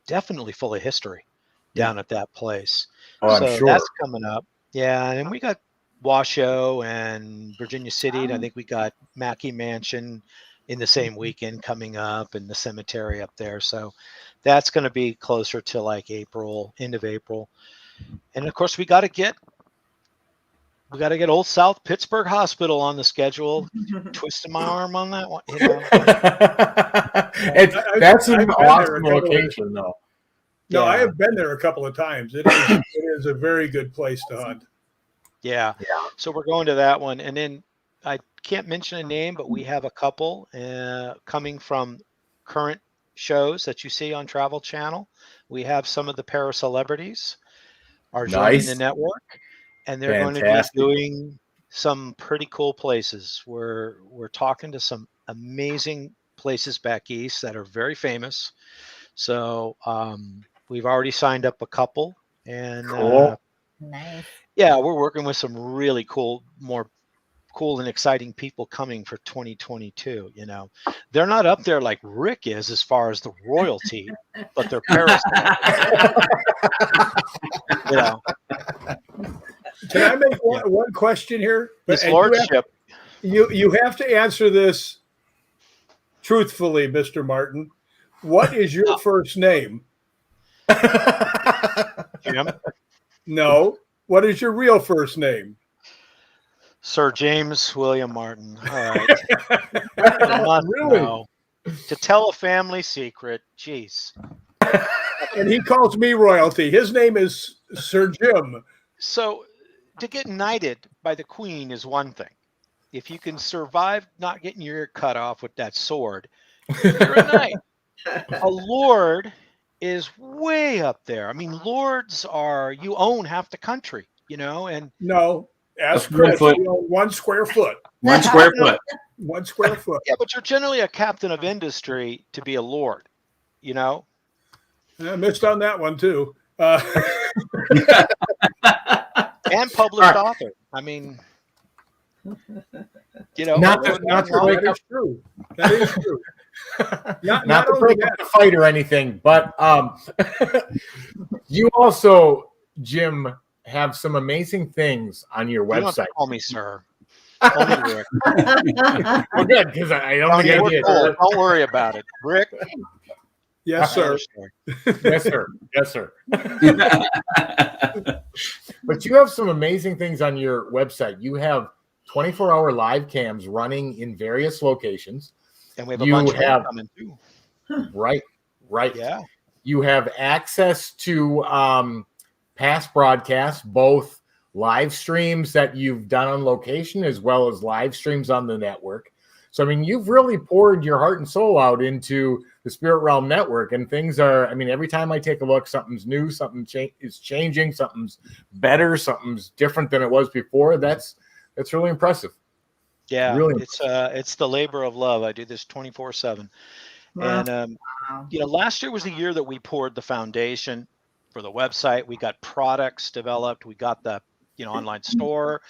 definitely full of history down at that place. Oh, so I'm sure that's coming up. Yeah, and we got Washoe and Virginia City, and I think we got Mackey Mansion in the same weekend coming up, and the cemetery up there. So that's going to be closer to like April, end of April. And of course, we got to get Old South Pittsburgh Hospital on the schedule. Twisting my arm on that one. You know? That's an awesome location, though. No, I have been there a couple of times. It is a very good place to hunt. Yeah. So we're going to that one. And then I can't mention a name, but we have a couple coming from current shows that you see on Travel Channel. We have some of the para celebrities are joining the network, and they're going to be doing some pretty cool places. We're talking to some amazing places back east that are very famous. So we've already signed up a couple, and nice. Yeah, we're working with some really more cool and exciting people coming for 2022. You know, they're not up there like Rick is as far as the royalty, but they're Paris. You know. Can I make one question here? His lordship. You have to answer this truthfully, Mr. Martin. What is your first name? Jim? No. What is your real first name? Sir James William Martin. All right. Really? No. To tell a family secret. Jeez. And he calls me royalty. His name is Sir Jim. So to get knighted by the Queen is one thing. If you can survive not getting your ear cut off with that sword, you're a knight. A lord is way up there. I mean, lords you own half the country, you know, and no, ask Chris, you own 1 square foot. 1 square foot. 1 square foot. Yeah, but you're generally a captain of industry to be a lord, you know. I missed on that one too. And published author. I mean, you know, that is true. That is true. Not to break up the fight or anything, but you also, Jim, have some amazing things on your You don't have to website. call me sir. Call me Rick. We're good because I don't Tony, think I we're did. cool. Don't worry about it, Rick. Yes, sir. Yes, sir. Yes, sir. But you have some amazing things on your website. You have 24-hour live cams running in various locations. And we have a bunch more coming too. Right. Yeah. You have access to past broadcasts, both live streams that you've done on location as well as live streams on the network. So, I mean, you've really poured your heart and soul out into the Spirit Realm Network, and things are, I mean, every time I take a look, something's new, something is changing, something's better, something's different than it was before. That's really impressive. Yeah, really it's the labor of love. I do this 24/7. Wow. And last year was the year that we poured the foundation for the website. We got products developed. We got the online store.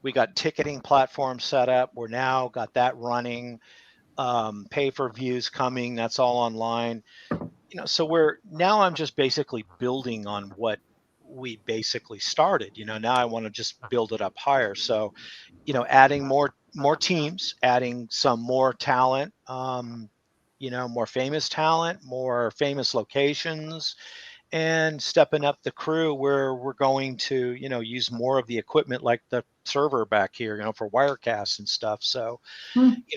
We got ticketing platform set up. We're now got that running. Pay-per-views coming. That's all online. So I'm just basically building on what we basically started. Now I want to just build it up higher. So, adding more teams, adding some more talent. More famous talent, more famous locations, and stepping up the crew where we're going to, use more of the equipment like the server back here, for Wirecasts and stuff. So,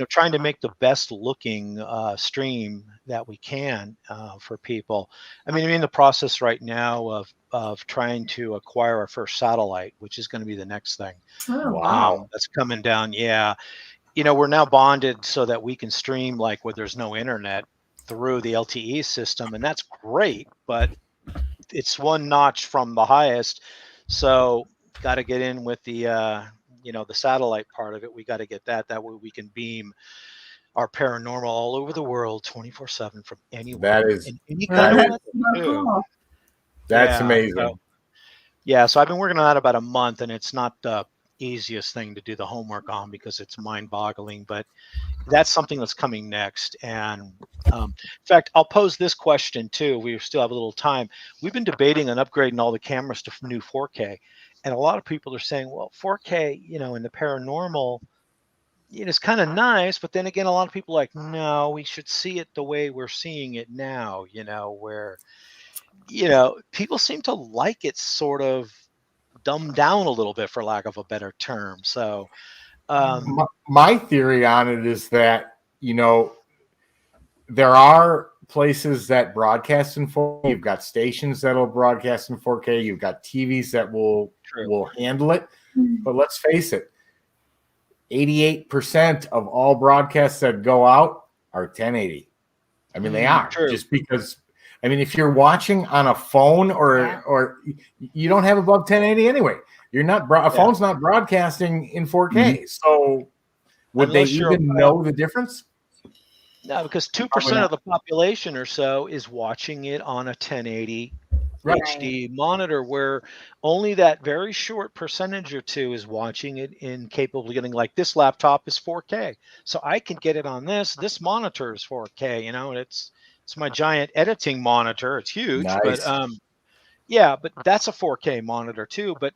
trying to make the best looking stream that we can for people. I mean, I'm in the process right now of trying to acquire our first satellite, which is going to be the next thing. Oh, wow. That's coming down. Yeah. We're now bonded so that we can stream like where there's no internet through the LTE system, and that's great, but it's one notch from the highest. So got to get in with the the satellite part of it. We got to get that way we can beam our paranormal all over the world 24/7 from anywhere. That is in any kind of weather, cool. That's amazing. So I've been working on that about a month, and it's not the easiest thing to do the homework on because it's mind-boggling, but that's something that's coming next. And in fact, I'll pose this question too. We still have a little time. We've been debating on upgrading all the cameras to new 4K, and a lot of people are saying, well, 4K, in the paranormal, it's kind of nice, but then again, a lot of people are like, no, we should see it the way we're seeing it now, where people seem to like it sort of dumbed down a little bit, for lack of a better term. So my theory on it is that there are places that broadcast in 4K. You've got stations that'll broadcast in 4K. You've got TVs that will handle it. But let's face it, 88% of all broadcasts that go out are 1080. I mean, they are just because. I mean, if you're watching on a phone or you don't have above 1080 anyway, you're not a phone's not broadcasting in 4K. So would Unless they even know the difference? No, because 2% of the population or so is watching it on a 1080 HD monitor, where only that very short percentage or two is watching it in capable of getting, like this laptop is 4K. So I can get it on this monitor is 4K, and it's my giant editing monitor. It's huge, but but that's a 4K monitor too. But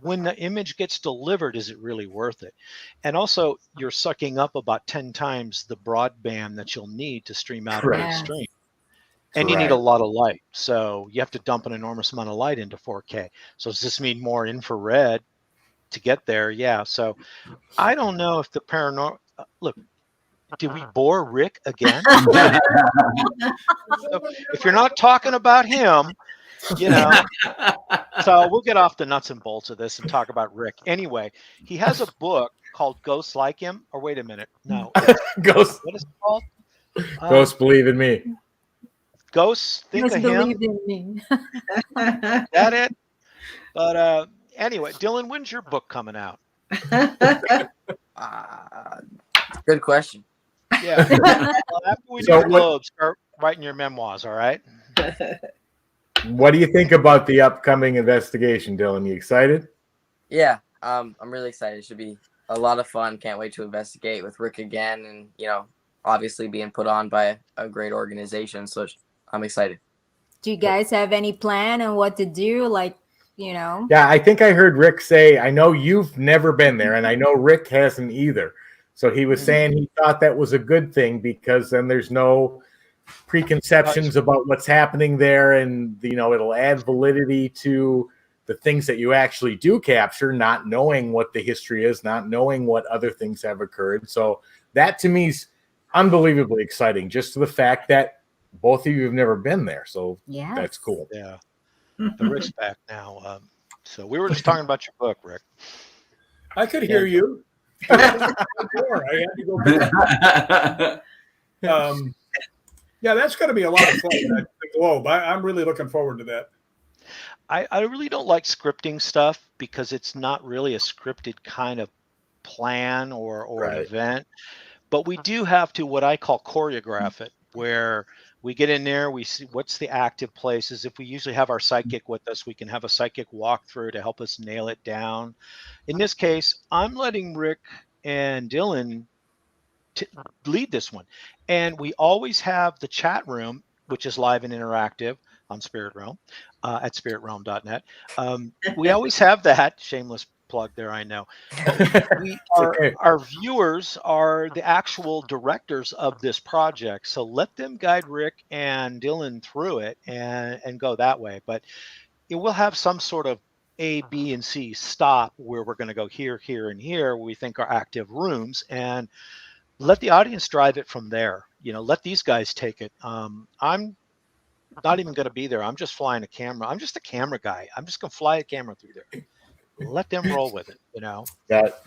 when the image gets delivered, is it really worth it? And also, you're sucking up about 10 times the broadband that you'll need to stream out a big stream. And you need a lot of light. So you have to dump an enormous amount of light into 4K. So does this mean more infrared to get there? Yeah. So I don't know if the paranormal... look, did we bore Rick again? So if you're not talking about him, so we'll get off the nuts and bolts of this and talk about Rick. Anyway, he has a book called Ghosts Like Him. Or wait a minute. No. Ghosts. What is it called? Ghosts Believe in Me. Ghosts Think of Him. Believe in me. That it? But anyway, Dylan, when's your book coming out? Good question. Yeah. Well, after we do the Globe, start writing your memoirs, all right? What do you think about the upcoming investigation, Dylan? You excited? Yeah, I'm really excited. It should be a lot of fun. Can't wait to investigate with Rick again, and obviously being put on by a great organization. So I'm excited. Do you guys have any plan on what to do? Like, you know? Yeah, I think I heard Rick say, I know you've never been there, and I know Rick hasn't either. So he was saying he thought that was a good thing because then there's no preconceptions about what's happening there, and it'll add validity to the things that you actually do capture, not knowing what the history is, not knowing what other things have occurred. So that to me is unbelievably exciting, just to the fact that both of you have never been there. So that's cool. Yeah. The Rick's back now. So we were just talking about your book, Rick. I could hear you. I had to go back. Yeah, that's going to be a lot of fun. The Globe. I'm really looking forward to that. I really don't like scripting stuff because it's not really a scripted kind of plan or an event. But we do have to what I call choreograph it, where we get in there, we see what's the active places. If we usually have our psychic with us, we can have a psychic walkthrough to help us nail it down. In this case, I'm letting Rick and Dylan lead this one. And we always have the chat room, which is live and interactive on Spirit Realm at spiritrealm.net. We always have that. Shameless plug there, I know. Our viewers are the actual directors of this project. So let them guide Rick and Dylan through it and go that way. But it will have some sort of A, B, and C stop where we're going to go here, here, and here, where we think are active rooms, and let the audience drive it from there. Let these guys take it. I'm not even going to be there. I'm just flying a camera. I'm just a camera guy. I'm just going to fly a camera through there. Let them roll with it.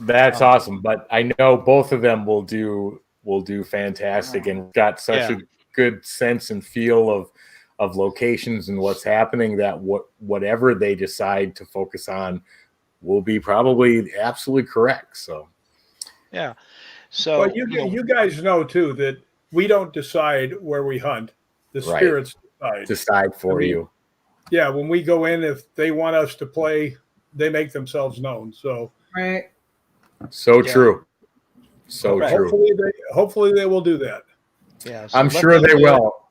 That's awesome. But I know both of them will do fantastic, and got such a good sense and feel of locations and what's happening that whatever they decide to focus on will be probably absolutely correct. So yeah. So you guys know too that we don't decide where we hunt. The spirits decide for you. Yeah, when we go in, if they want us to play, they make themselves known. So so true. So true. Hopefully they will do that. Yeah, so I'm sure they will.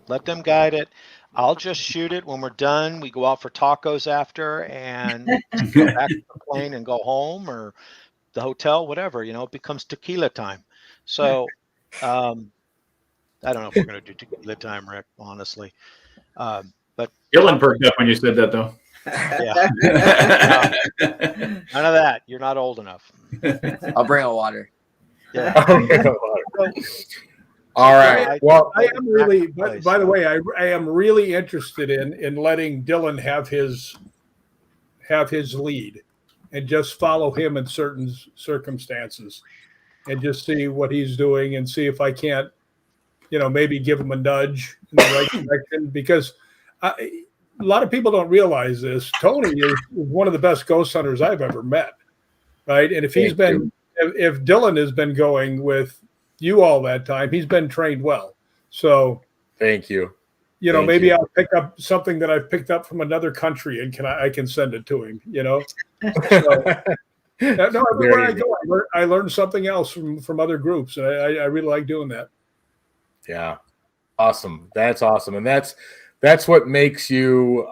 Let them guide it. I'll just shoot it when we're done. We go out for tacos after and go back to the plane and go home or the hotel, whatever. It becomes tequila time. So I don't know if we're going to do tequila time, Rick, honestly. But Dylan perked up when you said that, though. Yeah. None of that. You're not old enough. I'll bring a water. Yeah. All right. Well, I am really. By the way, I am really interested in letting Dylan have his lead, and just follow him in certain circumstances, and just see what he's doing, and see if I can't, maybe give him a nudge in the right direction. Because a lot of people don't realize this. Tony is one of the best ghost hunters I've ever met, right? And if if Dylan has been going with you all that time, he's been trained well. So thank you. Maybe I'll pick up something that I've picked up from another country and I can send it to him. So, everywhere I go, I learn something else from other groups, and I really like doing that. Yeah, awesome. That's awesome, and that's what makes you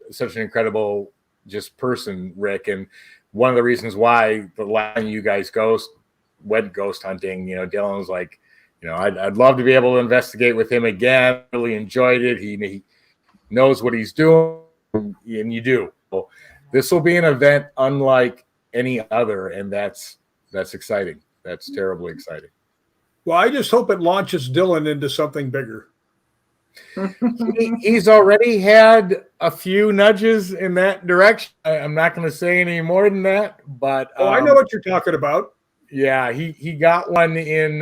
such an incredible just person, Rick. And one of the reasons why the last time you guys went ghost hunting, Dylan was like, I'd love to be able to investigate with him again. Really enjoyed it. He knows what he's doing, and you do. So this will be an event unlike any other, and that's exciting. That's terribly exciting. Well, I just hope it launches Dylan into something bigger. He's already had a few nudges in that direction. I'm not going to say any more than that, but I know what you're talking about. Yeah, he got one in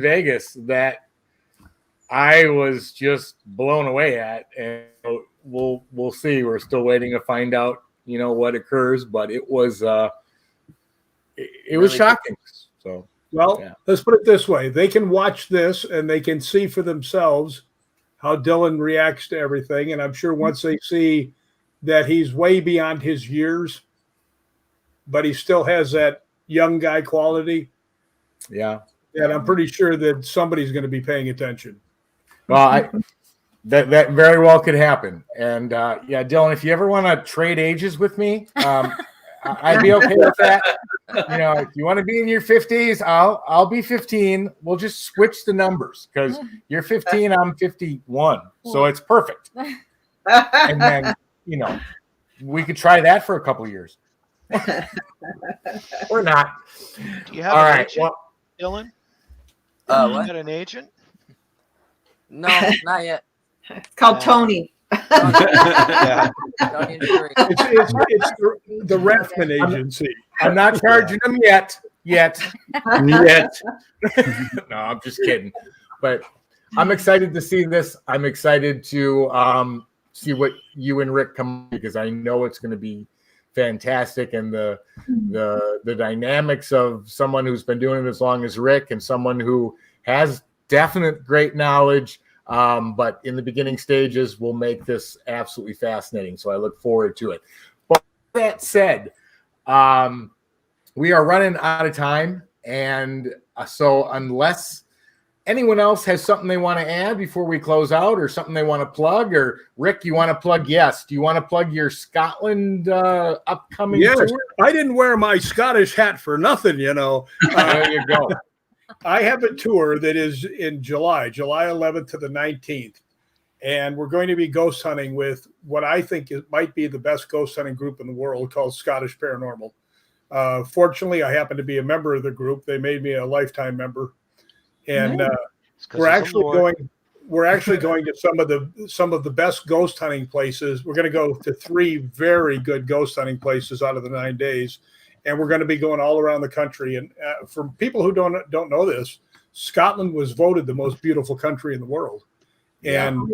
Vegas that I was just blown away at, and we'll see. We're still waiting to find out, what occurs, but it was really shocking. So let's put it this way: they can watch this and they can see for themselves how Dylan reacts to everything, and I'm sure once they see that he's way beyond his years, but he still has that young guy quality. Yeah. And I'm pretty sure that somebody's going to be paying attention. Well, That very well could happen. And yeah, Dylan, if you ever want to trade ages with me, I'd be okay with that. You know, if you want to be in your 50s, I'll be 15. We'll just switch the numbers because you're 15, I'm 51. So it's perfect. And then, you know, we could try that for a couple of years. Or not. Do you have All an right, agent, Dylan? What? You got an agent? No, not yet. It's called Tony. Yeah. It's the Rathman agency. I'm not charging them yet. Yet. No, I'm just kidding. But I'm excited to see this. I'm excited to see what you and Rick come, because I know it's going to be fantastic. And the dynamics of someone who's been doing it as long as Rick and someone who has definite great knowledge, but in the beginning stages will make this absolutely fascinating. So I look forward to it. But with that said, we are running out of time. And so unless anyone else has something they want to add before we close out, or something they want to plug, or Rick, you want to plug? Yes. Do you want to plug your Scotland upcoming Yes, tour? I didn't wear my Scottish hat for nothing, you know. There you go. I have a tour that is in July 11th to the 19th. And we're going to be ghost hunting with what I think might be the best ghost hunting group in the world, called Scottish Paranormal. Fortunately, I happen to be a member of the group. They made me a lifetime member. And we're actually going to some of the best ghost hunting places. We're going to go to 3 very good ghost hunting places out of the 9 days, and we're going to be going all around the country. And for people who don't know this, Scotland was voted the most beautiful country in the world, and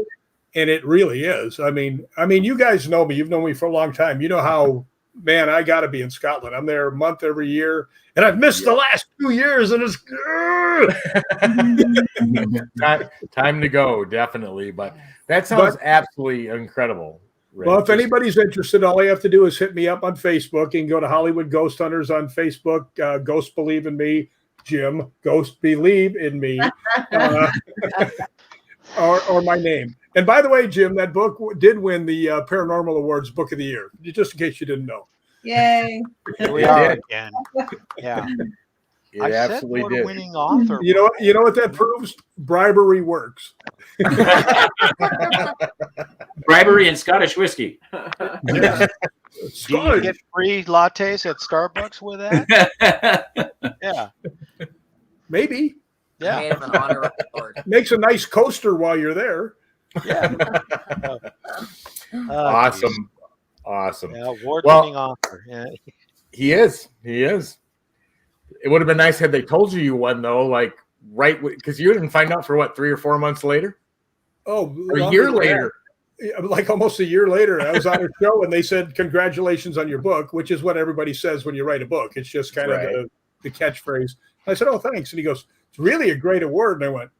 it really is. I mean, you guys know me. You've known me for a long time. You know how. Man, I got to be in Scotland. I'm there a month every year, and I've missed the last 2 years, and it's time to go, definitely. But that sounds absolutely incredible. Rick. Well, if anybody's interested, all you have to do is hit me up on Facebook and go to Hollywood Ghost Hunters on Facebook. Ghost Believe in Me, Jim. Ghost Believe in Me, or my name. And by the way, Jim, that book did win the Paranormal Awards Book of the Year, just in case you didn't know. Yay. Here we are again. Yeah. It absolutely did. Winning author. You know what that proves? Bribery works. Bribery and Scottish whiskey. Yeah. Do you get free lattes at Starbucks with that? Yeah. Maybe. Yeah. Made of an honorary award. Makes a nice coaster while you're there. Yeah. Awesome. Yeah, award-winning author. Yeah. He is. It would have been nice had they told you won, though, like because you didn't find out for what, 3 or 4 months later? Oh, a year later. Like almost a year later, I was on a show and they said, "Congratulations on your book," which is what everybody says when you write a book. It's just kind of the catchphrase. I said, "Oh, thanks," and he goes, "It's really a great award." And I went,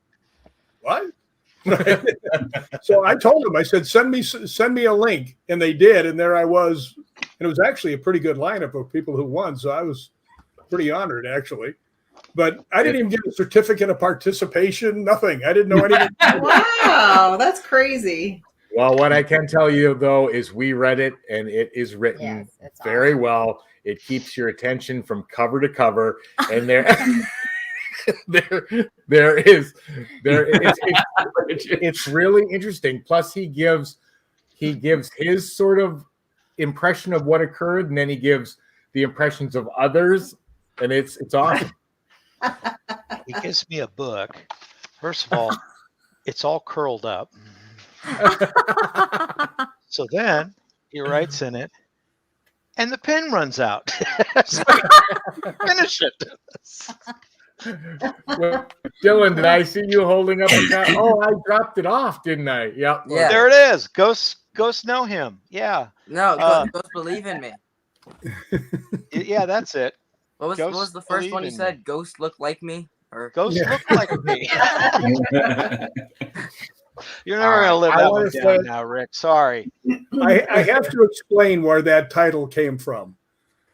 "What?" So I told him, I said, send me a link, and they did, and there I was, and it was actually a pretty good lineup of people who won, so I was pretty honored, actually. But I didn't even get a certificate of participation, nothing. I didn't know anything. Wow, that's crazy. Well, what I can tell you, though, is we read it, and it is written very well. It keeps your attention from cover to cover, and it's really interesting. Plus, he gives his sort of impression of what occurred, and then he gives the impressions of others, and it's awesome. He gives me a book. First of all, it's all curled up. So then he writes in it, and the pen runs out. So finish it. Well, Dylan, did I see you holding up a copy? Oh, I dropped it off, didn't I? Yep. Yeah. There it is. Ghosts know him. Yeah. No, ghosts believe in me. Yeah, that's it. What was the first one you said? Ghosts look like me? Or ghosts look like me. You're never going to live that one down now, Rick. Sorry. I have to explain where that title came from.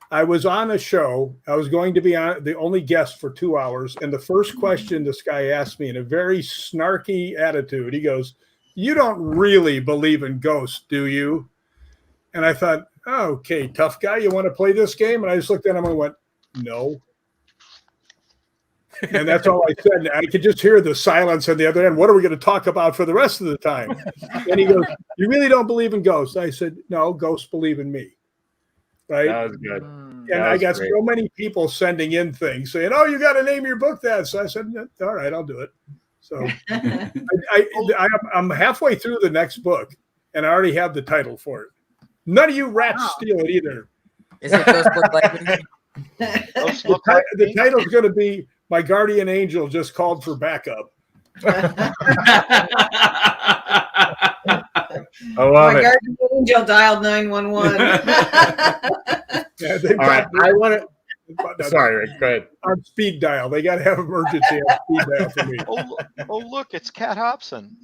I was on a show. I was going to be on the only guest for 2 hours. And the first question this guy asked me in a very snarky attitude, he goes, you don't really believe in ghosts, do you? And I thought, oh, okay, tough guy, you want to play this game? And I just looked at him and went, no. And that's all I said. I could just hear the silence on the other end. What are we going to talk about for the rest of the time? And he goes, you really don't believe in ghosts? I said, no, ghosts believe in me. Right? That was good. And I got so many people sending in things saying, oh, you got to name your book that. So I said, all right, I'll do it. So I'm halfway through the next book, and I already have the title for it. None of you rats steal it either. Is it Ghost Look Like Me? The title's going to be My Guardian Angel Just Called for Backup. I love My it. guardian angel dialed 911. All right, I want to. Sorry, Rick. Go ahead. On speed dial, they got to have emergency on speed dial for me. Oh, look, it's Kat Hobson.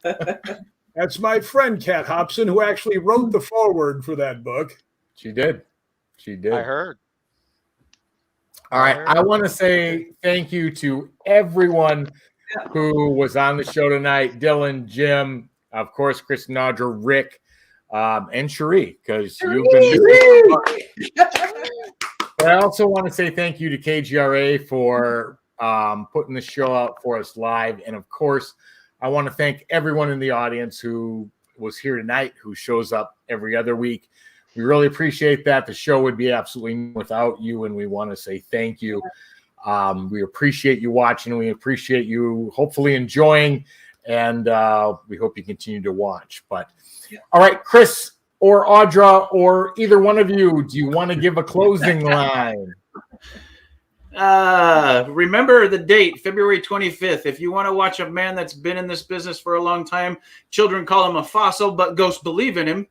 That's my friend Kat Hobson, who actually wrote the foreword for that book. She did. She did. I heard. All right. I want to say thank you to everyone who was on the show tonight. Dylan, Jim, of course, Chris Nadra, Rick, and Cherie, because you've been. I also want to say thank you to KGRA for putting the show out for us live. And of course, I want to thank everyone in the audience who was here tonight, who shows up every other week. We really appreciate that. The show would be absolutely without you, and we want to say thank you. We appreciate you watching. We appreciate you hopefully enjoying, and we hope you continue to watch. But all right, Chris or Audra or either one of you, do you want to give a closing line? Remember the date, February 25th. If you want to watch a man that's been in this business for a long time, children call him a fossil, but ghosts believe in him.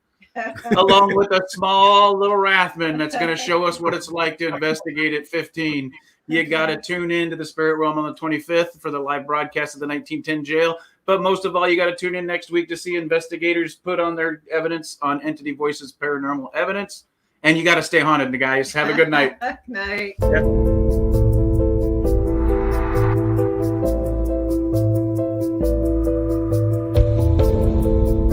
Along with a small little Rathman that's going to show us what it's like to investigate at 15. You got to tune in to the Spirit Realm on the 25th for the live broadcast of the 1910 jail. But most of all, you got to tune in next week to see investigators put on their evidence on Entity Voices Paranormal Evidence. And you got to stay haunted, guys. Have a good night. Night. Yep.